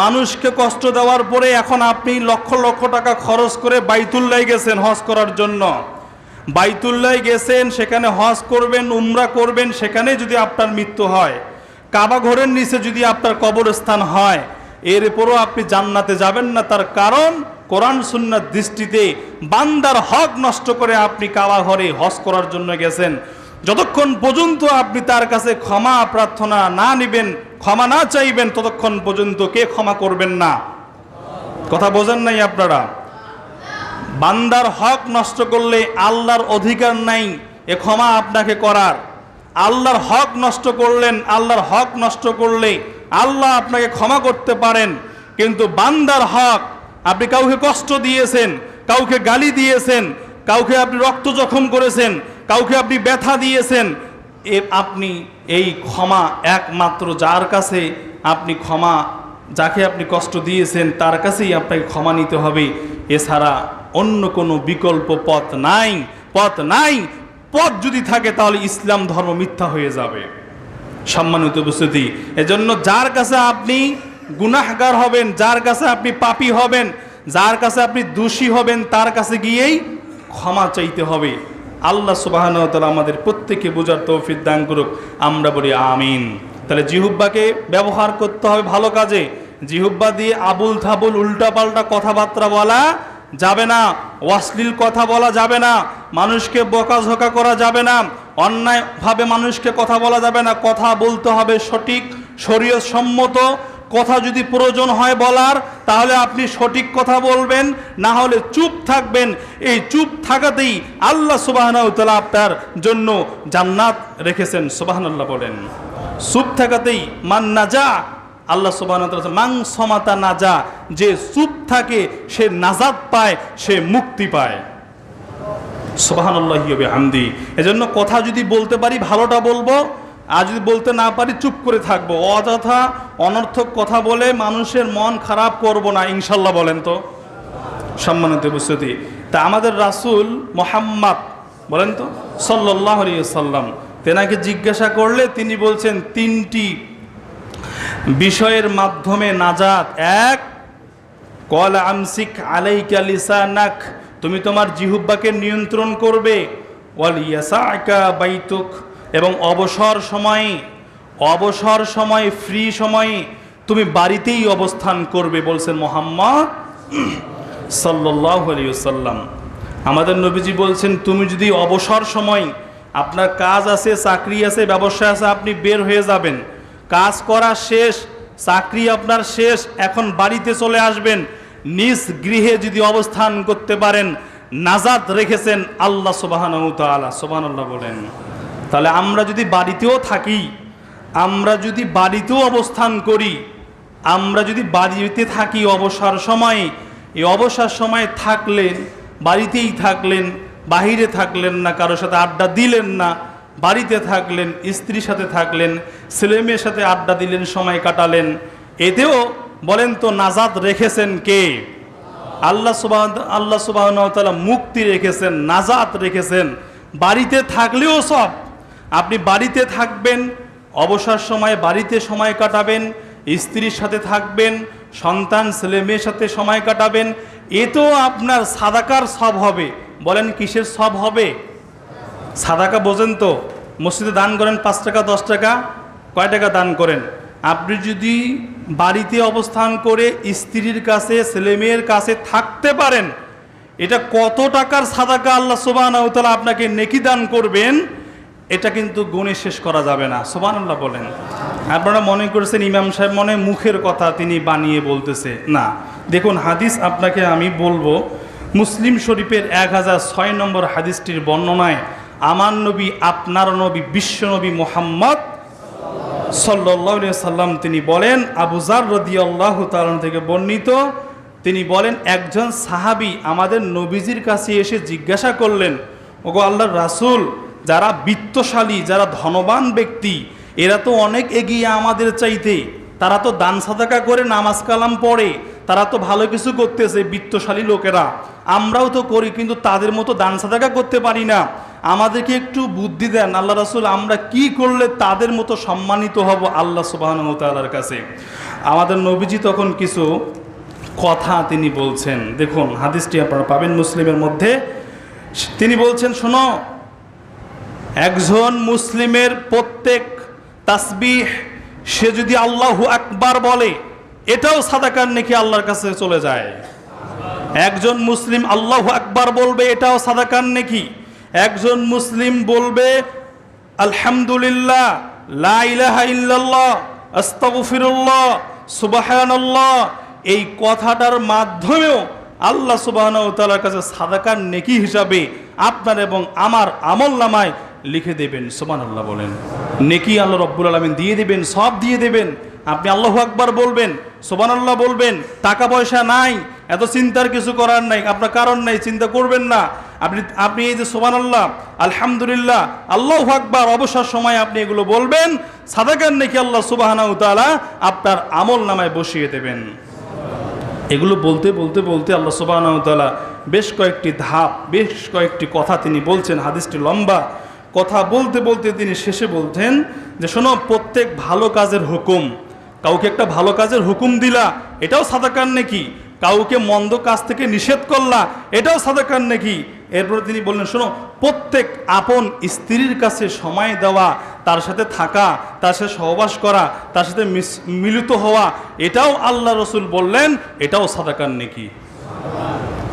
মানুষকে কষ্ট দেওয়ার পরে এখন আপনি লক্ষ লক্ষ টাকা খরচ করে বাইতুল্লায় গেছেন হজ করার জন্য, বাইতুল্লায় গেছেন, সেখানে হজ করবেন, উমরা করবেন, সেখানে যদি আপনার মৃত্যু হয়, কাবা ঘরের নিচে যদি আপনার কবরস্থান হয়, এরপরও আপনি জান্নাতে যাবেন না। তার কারণ কোরআন সুন্নাহর দৃষ্টিতে বান্দার হক নষ্ট করে আপনি কাবা ঘরে হজ করার জন্য গেছেন। যতক্ষণ পর্যন্ত আপনি তার কাছে ক্ষমা প্রার্থনা না নেবেন, ক্ষমা না চাইবেন, ততক্ষণ পর্যন্ত কে ক্ষমা করবেন না? কথা বোঝেন নাই আপনারা? বান্দার হক নষ্ট করলে আল্লাহর অধিকার নাই এ ক্ষমা আপনাকে করার। আল্লাহর হক নষ্ট করলেন, আল্লাহর হক নষ্ট করলে আল্লাহ আপনাকে ক্ষমা করতে পারেন, কিন্তু বান্দার হক, আপনি কাউকে কষ্ট দিয়েছেন, কাউকে গালি দিয়েছেন, কাউকে আপনি রক্ত জখম করেছেন, কাউকে আপনি ব্যথা দিয়েছেন, আপনি এই ক্ষমা একমাত্র যার কাছে আপনি ক্ষমা, যাকে আপনি কষ্ট দিয়েছেন তার কাছেই আপনাকে ক্ষমা নিতে হবে। এছাড়া অন্য কোনো বিকল্প পথ নাই, পথ নাই। পথ যদি থাকে তাহলে ইসলাম ধর্ম মিথ্যা হয়ে যাবে। সম্মানিত উপস্থিতি, এজন্য যার কাছে আপনি গুনাহগার হবেন, যার কাছে আপনি পাপী হবেন, যার কাছে আপনি দোষী হবেন, তার কাছে গিয়েই ক্ষমা চাইতে হবে। আল্লাহ সুবহানাহু ওয়া তাআলা আমাদের প্রত্যেককে বোঝার তৌফিক দান করুক, আমরা বলি আমিন। তাহলে জিহ্বাকে ব্যবহার করতে হবে ভালো কাজে। জিহ্বা দিয়ে আবুল তাবুল উল্টাপাল্টা কথাবার্তা বলা যাবে না, অশ্লীল কথা বলা যাবে না, মানুষকে বকাঝকা করা যাবে না, অন্যায়ভাবে মানুষকে কথা বলা যাবে না। কথা বলতে হবে সঠিক শরীয়ত সম্মত কথা। যদি প্রয়োজন হয় বলার, তাহলে আপনি সঠিক কথা বলবেন, না হলে চুপ থাকবেন। এই চুপ থাকাতেই আল্লাহ সুবহানাহু ওয়া তাআলা আপনার জন্য জান্নাত রেখেছেন। সুবহানাল্লাহ বলেন। চুপ থাকাতেই মান নাজা, আল্লাহ সুবহানাহু ওয়া তাআলা মান সমাতা নাজা, যে চুপ থাকে সে নাজাত পায়, সে মুক্তি পায়। সুবহানাল্লাহি ওয়া বিহামদি। এজন্য কথা যদি বলতে পারি ভালোটা বলবো, আর যদি বলতে না পারি চুপ করে থাকবো। অযথা অনর্থক কথা বলে মানুষের মন খারাপ করব না, ইনশাল্লাহ বলেন তো। সম্মানিত উপস্থিতি, তা আমাদের রাসূল মুহাম্মদ বলেন তো সাল্লাল্লাহু আলাইহি ওয়াসাল্লাম, তেনাকে জিজ্ঞাসা করলে তিনি বলছেন তিনটি বিষয়ের মাধ্যমে নাজাত। এক, ক্বালা আমসিক আলাইকা লিসানাক, তুমি তোমার জিহ্বাকে নিয়ন্ত্রণ করবে। ওয়াল ইয়াসাকা বাইতুক, এবং অবসর সময়ে ফ্রি সময়ে তুমি বাড়িতেই অবস্থান করবে, বলছেন মুহাম্মদ সাল্লাল্লাহু আলাইহি ওয়াসাল্লাম। আমাদের নবীজি বলছেন তুমি যদি অবসর সময়, আপনার কাজ আছে, চাকরি আছে, ব্যবসা আছে, আপনি বের হয়ে যাবেন, কাজ করা শেষ, চাকরি আপনার শেষ, এখন বাড়িতে চলে আসবেন, নিজ গৃহে যদি অবস্থান করতে পারেন, নাজাত রেখেছেন আল্লাহ সুবহানাহু ওয়া তাআলা। সুবহানাল্লাহ বলেন। তাহলে আমরা যদি বাড়িতেও থাকি, আমরা যদি বাড়িতেও অবস্থান করি, আমরা যদি বাড়িতে থাকি অবসর সময়ে, এই অবসর সময়ে থাকলেন, বাড়িতেই থাকলেন, বাহিরে থাকলেন না, কারোর সাথে আড্ডা দিলেন না, বাড়িতে থাকলেন, স্ত্রীর সাথে থাকলেন, ছেলে মেয়ের সাথে আড্ডা দিলেন, সময় কাটালেন, এতেও বলেন তো নাজাত রেখেছেন কে? আল্লাহ সুবহানাহু ওয়া তাআলা মুক্তি রেখেছেন, নাজাত রেখেছেন। বাড়িতে থাকলেও সব, আপনি বাড়িতে থাকবেন, অবসর সময় বাড়িতে সময় কাটাবেন, স্ত্রীর সাথে থাকবেন, সন্তান ছেলে মেয়ের সাথে সময় কাটাবেন, এতেও আপনার সাদাকার সব হবে। বলেন কিসের সব হবে? সাদাকা বোঝেন তো? মসজিদে দান করেন 5 টাকা 10 টাকা, কয় টাকা দান করেন? আপনি যদি বাড়িতে অবস্থান করে স্ত্রীর কাছে ছেলে মেয়ের কাছে থাকতে পারেন, এটা কত টাকার সাদাকা আল্লাহ সুবহানাহু ওয়া তাআলা আপনাকে নেকি দান করবেন, এটা কিন্তু গুণে শেষ করা যাবে না। সুবহানাল্লাহ বলেন। আপনারা মনে করেছেন ইমাম সাহেব মনে মুখের কথা তিনি বানিয়ে বলতেছে, না। দেখুন হাদিস আপনাকে আমি বলবো, মুসলিম শরীফের 1006 নম্বর হাদিসটির বর্ণনায় আমার নবী, আপনার নবী, বিশ্ব নবী মুহাম্মদ সাল্লাল্লাহু আলাইহি সাল্লাম তিনি বলেন, আবু যার রাদিয়াল্লাহু তাআলা থেকে বর্ণিত, তিনি বলেন একজন সাহাবী আমাদের নবীজির কাছে এসে জিজ্ঞাসা করলেন, ওগো আল্লাহর রাসূল, যারা বিত্তশালী, যারা ধনবান ব্যক্তি, এরা তো অনেক এগিয়ে আমাদের চাইতে, তারা তো দান সাদাকা করে, নামাজ কালাম পড়ে, তারা তো ভালো কিছু করতেছে, বিত্তশালী লোকেরা, আমরাও তো করি, কিন্তু তাদের মতো দান সাদাকা করতে পারি না, আমাদেরকে একটু বুদ্ধি দেন আল্লাহ রাসূল, আমরা কি করলে তাদের মতো সম্মানিত হব আল্লাহ সুবহানাহু ওয়া তাআলার কাছে। আমাদের নবীজি তখন কিছু কথা তিনি বলছেন, দেখুন হাদিসটি আপনারা পাবেন মুসলিমের মধ্যে। তিনি বলছেন, শোনো, একজন মুসলিমের প্রত্যেক তাসবিহ সে যদি আল্লাহু আকবার বলে, এটাও সাদাকার নেকি আল্লাহর কাছে চলে যায়। একজন মুসলিম আল্লাহু আকবার বলবে, এটাও সাদাকার নেকি। একজন মুসলিম বলবে আলহামদুলিল্লাহ, লা ইলাহা ইল্লাল্লাহ, আস্তাগফিরুল্লাহ, সুবহানাল্লাহ, এই কথাটার মাধ্যমেও আল্লাহ সুবহানাহু ওয়া তাআলার কাছে সাদাকার নেকি হিসাবে আপনার এবং আমার আমলনামায় লিখে দেবেন। সুবহানাল্লাহ বলেন। নেকি আল্লাহ রাব্বুল আলামিন দিয়ে দেবেন, সব দিয়ে দেবেন। আপনি আল্লাহু আকবার বলবেন, সুবহানাল্লাহ বলবেন, টাকা পয়সা নাই, এত চিন্তার কিছু করার নাই, আপনার কারণ নাই, চিন্তা করবেন না। আপনি এই যে সুবহানাল্লাহ, আলহামদুলিল্লাহ, আল্লাহু আকবার, অবসর সময় আপনি এগুলো বলবেন, সাদাকার নেকি আল্লাহ সুবহানাহু ওয়া তাআলা আপনার আমলনামায় বসিয়ে দেবেন। এগুলো বলতে বলতে বলতে আল্লাহ সুবহানাহু ওয়া তাআলা বেশ কয়েকটি ধাপ, বেশ কয়েকটি কথা তিনি বলছেন। হাদিসটি লম্বা, কথা বলতে বলতে তিনি শেষে বলছেন যে শোনো, প্রত্যেক ভালো কাজের হুকুম, কাউকে একটা ভালো কাজের হুকুম দিলা, এটাও সাদাকার নেকি। কাউকে মন্দ কাজ থেকে নিষেধ করলা, এটাও সাদাকার নেকি। এরপর তিনি বললেন, শোনো, প্রত্যেক আপন স্ত্রীর কাছে সময় দেওয়া, তার সাথে থাকা, তার সাথে সহবাস করা, তার সাথে মিলিত হওয়া, এটাও আল্লাহ রসুল বললেন এটাও সাদাকার নেকি।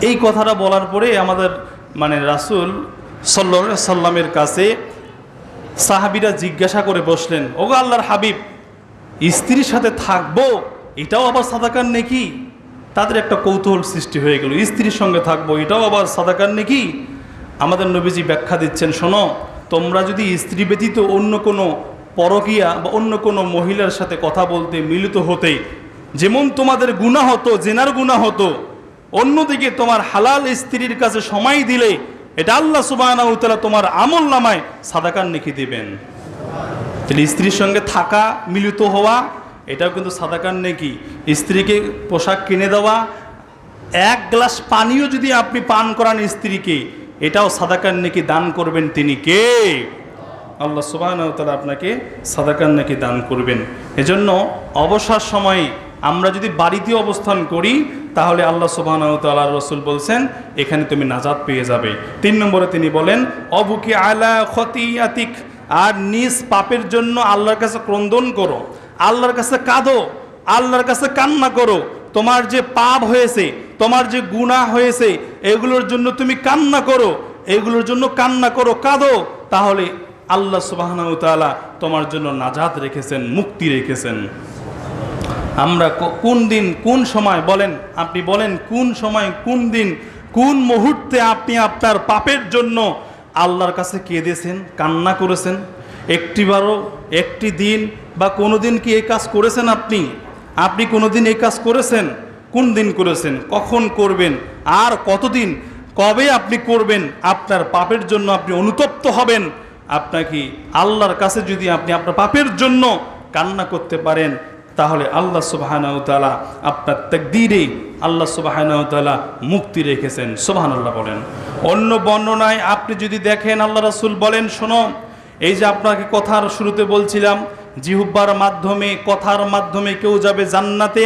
এই কথাটা বলার পরে আমাদের রাসূল সাল্লাল্লাহু আলাইহি সাল্লামের কাছে সাহাবীরা জিজ্ঞাসা করে বসলেন, ওগো আল্লাহর হাবিব, স্ত্রীর সাথে থাকবো, এটাও আবার সাদাকার নেকি। তাদের একটা কৌতূহল সৃষ্টি হয়ে গেল, স্ত্রীর সঙ্গে থাকবো, এটাও আবার সাদাকার নেকি। আমাদের নবীজি ব্যাখ্যা দিচ্ছেন, শোনো, তোমরা যদি স্ত্রী ব্যতীত অন্য কোনো পরকীয়া বা অন্য কোনো মহিলার সাথে কথা বলতে, মিলিত হতে, যেমন তোমাদের গুনাহ হতো, জেনার গুনাহ হতো, অন্যদিকে তোমার হালাল স্ত্রীর কাছে সময় দিলে, এটা আল্লাহ সুবহানাহু ওয়া তাআলা তোমার আমলনামায় সাদাকার নেকি দিবেন। তাহলে স্ত্রীর সঙ্গে থাকা, মিলিত হওয়া, এটাও কিন্তু সাদাকার নেকি। স্ত্রীকে পোশাক কিনে দেওয়া, এক গ্লাস পানিও যদি আপনি পান করান স্ত্রীকে, এটাও সাদাকার নেকি দান করবেন তিনি কে? আল্লাহ সুবহানাহু ওয়া তাআলা আপনাকে সাদাকার নেকি দান করবেন। এজন্য অবসর সময়ে আমরা যদি বাড়িতে অবস্থান করি, তাহলে আল্লাহ সুবহানাহু ওয়া তাআলার রাসূল বলছেন এখানে তুমি নাজাত পেয়ে যাবে। 3 নম্বরে তিনি বলেন, অবুকি আলা খতিয়াতিক, আর নিজ পাপের জন্য আল্লাহর কাছে ক্রন্দন করো, আল্লাহর কাছে কাঁদো, আল্লাহর কাছে কান্না করো। তোমার যে পাপ হয়েছে, তোমার যে গুনাহ হয়েছে, এগুলোর জন্য তুমি কান্না করো, এগুলোর জন্য কান্না করো, কাঁদো, তাহলে আল্লাহ সুবহানাহু ওয়া তাআলা তোমার জন্য নাজাত রেখেছেন, মুক্তি রেখেছেন। আমরা কোন দিন, কোন সময় বলেন, আপনি বলেন কোন সময়, কোন দিন, কোন মুহূর্তে আপনি আপনার পাপের জন্য আল্লাহর কাছে কেঁদেছেন, কান্না করেছেন? একটিবারও, একটি দিন বা কোনো দিন কি এই কাজ করেছেন? আপনি কোনো দিন এই কাজ করেছেন? কোন দিন করেছেন? কখন করবেন? আর কতদিন, কবে আপনি করবেন? আপনার পাপের জন্য আপনি অনুতপ্ত হবেন। আপনাকে আল্লাহর কাছে যদি আপনি আপনার পাপের জন্য কান্না করতে পারেন, তাহলে আল্লাহ সুবহানাহু ওয়া তাআলা আপনার তাকদীরে আল্লাহ সুবহানাহু ওয়া তাআলা মুক্তি রেখেছেন। সুবহানাল্লাহ বলেন। অন্য বর্ণনায় আপনি যদি দেখেন, আল্লাহ রাসূল বলেন, শোনো, এই যে আপনাকে কথার শুরুতে বলছিলাম, জিহ্বার মাধ্যমে, কথার মাধ্যমে কেউ যাবে জান্নাতে,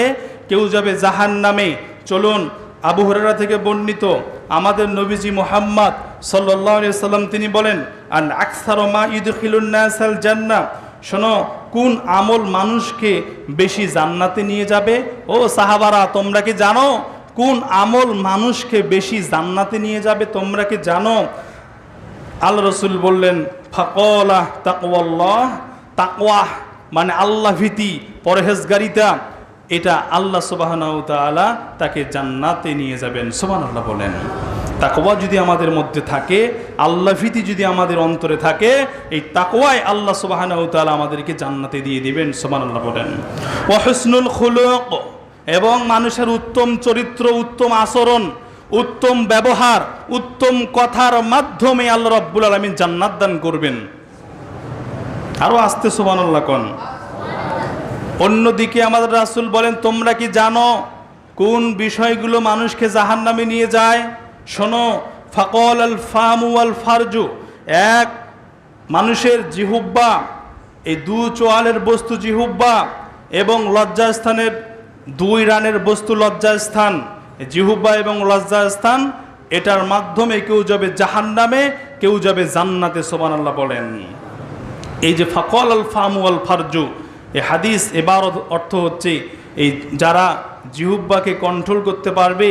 কেউ যাবে জাহান্নামে। চলুন, আবু হুরায়রা থেকে বর্ণিত আমাদের নবীজি মুহাম্মদ সাল্লাল্লাহু আলাইহি সাল্লাম তিনি বলেন, আন আকসারু মা ইউদখিলুন নাসাল জান্নাহ, শোনো, কোন আমল মানুষকে বেশি জান্নাতে নিয়ে যাবে? ও সাহাবারা, তোমরা কি জানো কোন আমল মানুষকে বেশি জান্নাতে নিয়ে যাবে? তোমরা কি জানো? আল্লাহ রাসূল বললেন, ফাকালা তাকওয়াল্লাহ, তাকওয়া মানে আল্লাহ ভীতি, পরহেজগারিতা, এটা আল্লাহ সুবহানাহু ওয়া তাআলা তাকে জান্নাতে নিয়ে যাবেন। সুবহানাল্লাহ বলেন। তাকওয়া যদি আমাদের মধ্যে থাকে, আল্লাহ ভীতি যদি আমাদের অন্তরে থাকে, এই তাকওয়ায় আল্লাহ সুবহানাহু ওয়া তাআলা আমাদেরকে জান্নাতে দিয়ে দিবেন। সুবহানাল্লাহ বলেন। ওয়া হুসনুল খুলুক, এবং মানুষের উত্তম চরিত্র, উত্তম আচরণ, উত্তম ব্যবহার, উত্তম কথার মাধ্যমে আল্লাহ রাব্বুল আলামিন জান্নাত দান করবেন। আরো আস্তে সুবহানাল্লাহ কোন। অন্যদিকে আমাদের রাসূল বলেন, তোমরা কি জানো কোন বিষয়গুলো মানুষকে জাহান্নামে নিয়ে যায়? শোনো, ফাকাল আল ফামু ওয়াল ফারজু, এক মানুষের জিহুব্বা, এই দু চোয়ালের বস্তু জিহুব্বা, এবং লজ্জাস্থানের দুই রানের বস্তু লজ্জাস্থান, জিহুব্বা এবং লজ্জাস্থান, এটার মাধ্যমে কেউ যাবে জাহান্নামে, কেউ যাবে জান্নাতে। সুবহানাল্লাহ বলেন। এই যে ফাকাল আল ফামু ওয়াল ফারজু, এই হাদিস এবার অর্থ হচ্ছে এই যারা জিহুব্বাকে কন্ট্রোল করতে পারবে,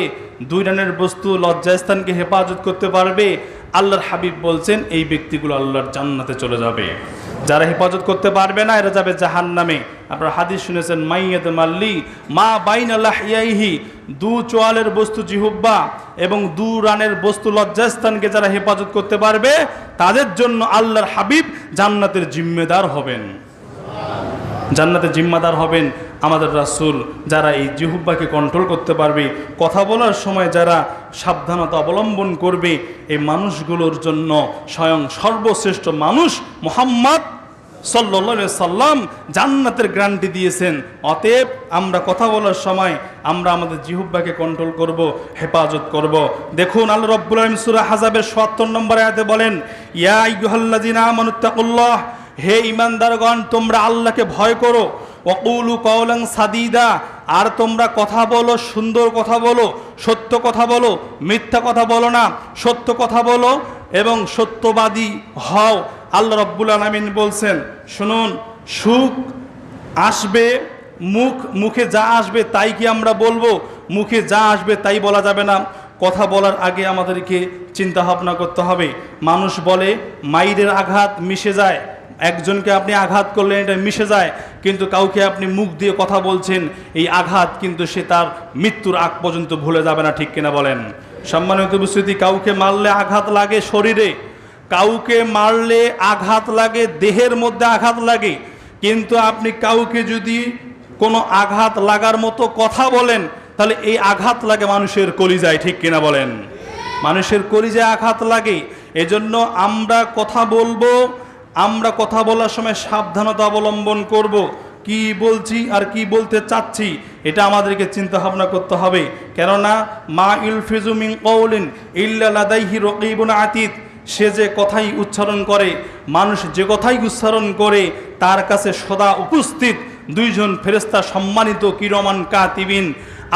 দুই রানের বস্তু লজ্জাস্থানকে হেফাজত করতে পারবে, আল্লাহর হাবিব বলছেন এই ব্যক্তিগুলো আল্লাহর জান্নাতে চলে যাবে। যারা হেফাজত করতে পারবে না, এরা যাবে জাহান্নামে। আপনারা হাদিস শুনেছেন, মাইয়াদ মাল্লি মা বাইনা লাহইয়াইহি, দু চোয়ালের বস্তু জিহুব্বা এবং দু রানের বস্তু লজ্জাস্থানকে যারা হেফাজত করতে পারবে, তাদের জন্য আল্লাহর হাবিব জান্নাতের জিম্মেদার হবেন। জান্নাতের জিম্মাদার হবেন আমাদের রাসূল। যারা এই জিহুব্বাকে কন্ট্রোল করতে পারবে, কথা বলার সময় যারা সাবধানতা অবলম্বন করবে, এই মানুষগুলোর জন্য স্বয়ং সর্বশ্রেষ্ঠ মানুষ মুহাম্মদ সাল্লাল্লাহু আলাইহি সাল্লাম জান্নাতের গ্যারান্টি দিয়েছেন। অতএব আমরা কথা বলার সময় আমরা আমাদের জিহুব্বাকে কন্ট্রোল করব, হেফাজত করব। দেখুন আল্লাহ রাব্বুল আলামিন সূরা হাজাবের ৭৭ নম্বর আয়াতে বলেন, ইয়া আইয়ুহাল্লাযিনা আমানুত্তাকুল্লাহ, হে ঈমানদারগণ তোমরা আল্লাহকে ভয় করো, ওয়াকুলু কাওলান সাদীদা, আর তোমরা কথা বলো, সুন্দর কথা বলো, সত্য কথা বলো, মিথ্যা কথা বলো না, সত্য কথা বলো এবং সত্যবাদী হও। আল্লাহ রাব্বুল আলামিন বলছেন, শুনুন, সুখ আসবে, মুখে যা আসবে তাই কি আমরা বলবো? মুখে যা আসবে তাই বলা যাবে না। কথা বলার আগে আমাদেরকে চিন্তা ভাবনা করতে হবে। মানুষ বলে মাইরের আঘাত মিশে যায়, একজনকে আপনি আঘাত করলেন এটা মিশে যায়, কিন্তু কাউকে আপনি মুখ দিয়ে কথা বলছেন, এই আঘাত কিন্তু সে তার মৃত্যুর আগ পর্যন্ত ভুলে যাবে না। ঠিক কিনা বলেন? সম্মানিত উপস্থিতি, কাউকে মারলে আঘাত লাগে শরীরে, কাউকে মারলে আঘাত লাগে দেহের মধ্যে আঘাত লাগে, কিন্তু আপনি কাউকে যদি কোনো আঘাত লাগার মতো কথা বলেন, তাহলে এই আঘাত লাগে মানুষের কলিজায়। ঠিক কিনা বলেন? মানুষের কলিজায় আঘাত লাগে। এজন্য আমরা কথা বলবো, আমরা কথা বলার সময় সাবধানতা অবলম্বন করব। কি বলছি আর কি বলতে চাচ্ছি এটা আমাদেরকে চিন্তা ভাবনা করতে হবে। কেননা মা ইলফিজু মিন কওলিন ইল্লা লাদাইহি রাকিবুন আতীদ, সে যে কথাই উচ্চারণ করে, মানুষ যে কথাই উচ্চারণ করে, তার কাছে সদা উপস্থিত দুইজন ফেরেশতা, সম্মানিত কিরমান কাতিবিন,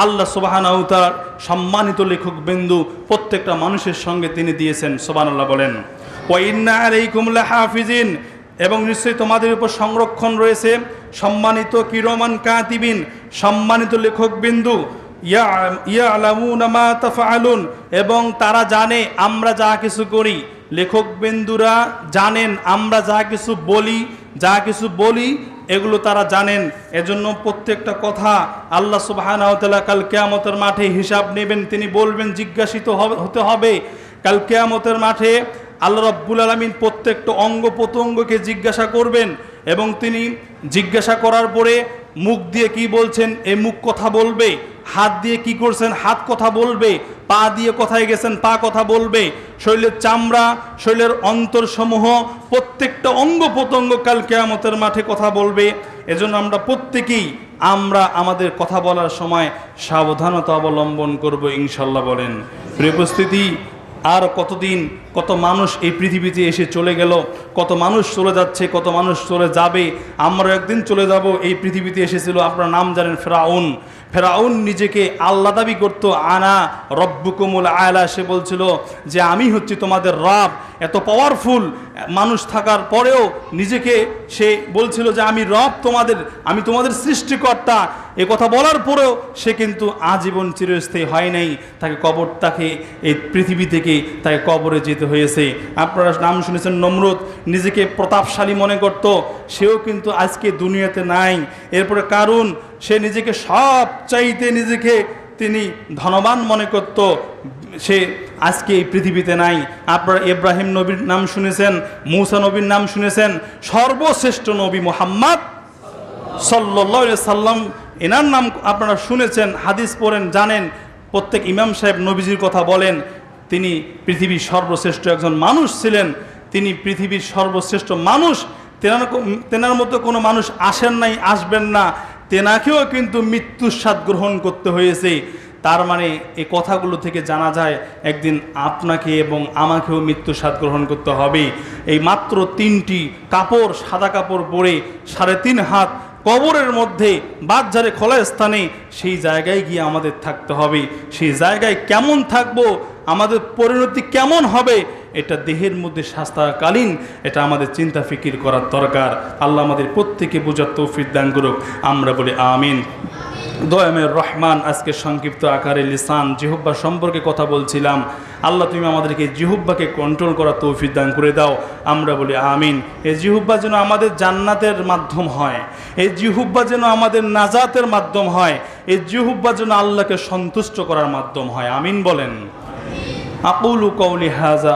আল্লাহ সুবহানাহু ওয়া তাআলা সম্মানিত লেখক বিন্দু প্রত্যেকটা মানুষের সঙ্গে তিনি দিয়েছেন। সুবহানাল্লাহ বলেন। ওয়া ইন্না আলাইকুম লাহাফিজিন, এবং নিশ্চয়ই তোমাদের উপর সংরক্ষণ রয়েছে সম্মানিত কিরমান কাতিবিন, সম্মানিত লেখক বিন্দু, ইয়ালামুনা মা তাফআলুন, এবং তারা জানে আমরা যা কিছু করি। লেখক বিন্দুরা জানেন আমরা যা কিছু বলি এগুলো তারা জানেন। এজন্য প্রত্যেকটা কথা আল্লাহ সুবহানাহু ওয়া তাআলা কাল কিয়ামতের মাঠে হিসাব নেবেন। তিনি বলবেন, জিজ্ঞাসিত হতে হবে কাল কিয়ামতের মাঠে। আল্লাহ রাব্বুল আলামিন প্রত্যেকটা অঙ্গ প্রত্যঙ্গকে জিজ্ঞাসা করবেন, এবং তিনি জিজ্ঞাসা করার পরে মুখ দিয়ে কি বলছেন এই মুখ কথা বলবে, হাত দিয়ে কি করছেন হাত কথা বলবে, পা দিয়ে কোথায় গেছেন পা কথা বলবে, শরীরের চামড়া, শরীরের অন্তরসমূহ প্রত্যেকটা অঙ্গ প্রত্যঙ্গ কাল কিয়ামতের মাঠে কথা বলবে। এজন্য আমরা প্রত্যেকেই আমাদের কথা বলার সময় সাবধানতা অবলম্বন করব ইনশাআল্লাহ বলেন। প্রিয় উপস্থিতি, আর কতদিন, কত মানুষ এই পৃথিবীতে এসে চলে গেল, কত মানুষ চলে যাচ্ছে, কত মানুষ চলে যাবে। আমরা একদিন চলে যাব। এই পৃথিবীতে এসেছিল, আপনার নাম জানেন, ফেরাউন নিজেকে আল্লাহ দাবি করত, আনা রব্বুকুমুল আলা। সে বলছিল যে আমি হচ্ছি তোমাদের রব। এত পাওয়ারফুল মানুষ থাকার পরেও নিজেকে সে বলছিল যে আমি রব তোমাদের, আমি তোমাদের সৃষ্টিকর্তা। এ কথা বলার পরেও সে কিন্তু আজীবন চিরস্থায়ী হয় নাই। তাকে এই পৃথিবী থেকে তাকে কবরে যেতে হয়েছে। আপনারা নাম শুনেছেন নমরুদ, নিজেকে প্রতাপশালী মনে করত, সেও কিন্তু আজকে দুনিয়াতে নাই। এরপরে কারুন, সে নিজেকে সব চাইতে নিজেকে তিনি ধনবান মনে করত, সে আজকে এই পৃথিবীতে নাই। আপনারা ইব্রাহিম নবীর নাম শুনেছেন, মূসা নবীর নাম শুনেছেন, সর্বশ্রেষ্ঠ নবী মুহাম্মদ সাল্লাল্লাহু আলাইহি সাল্লাম, এনার নাম আপনারা শুনেছেন, হাদিস পড়েন, জানেন। প্রত্যেক ইমাম সাহেব নবীজির কথা বলেন। তিনি পৃথিবীর সর্বশ্রেষ্ঠ একজন মানুষ ছিলেন, তিনি পৃথিবীর সর্বশ্রেষ্ঠ মানুষ। তেনার মতো কোনো মানুষ আসেন নাই, আসবেন না। তেনাকেও কিন্তু মৃত্যুর স্বাদ গ্রহণ করতে হয়েছে। তার মানে এই কথাগুলো থেকে জানা যায় একদিন আপনাকে এবং আমাকেও মৃত্যুর স্বাদ গ্রহণ করতে হবে। এই মাত্র 3টি কাপড়, সাদা কাপড় পরে 3.5 হাত কবরের মধ্যে বাজারে খোলা স্থানে, সেই জায়গায় গিয়ে আমাদের থাকতে হবে। সেই জায়গায় কেমন থাকবো, আমাদের পরিণতি কেমন হবে, এটা দেহের মধ্যে শাস্তাকালীন এটা আমাদের চিন্তা ফিকির করার দরকার। আল্লাহ আমাদের প্রত্যেকে বোঝার তৌফিক দান করুক, আমরা বলি আমিন। দয়াময় রহমান, আজকে সংক্ষিপ্ত আকারে লিসান জিহ্বা সম্পর্কে কথা বলছিলাম। আল্লাহ তুমি আমাদেরকে জিহ্বাকে কন্ট্রোল করার তৌফিক দান করে দাও, আমরা বলি আমিন। এই জিহ্বা যেন আমাদের জান্নাতের মাধ্যম হয়, এই জিহ্বা যেন আমাদের নাজাতের মাধ্যম হয়, এই জিহ্বা যেন আল্লাহকে সন্তুষ্ট করার মাধ্যম হয়, আমিন বলেন। আকুলু কওলি হাযা।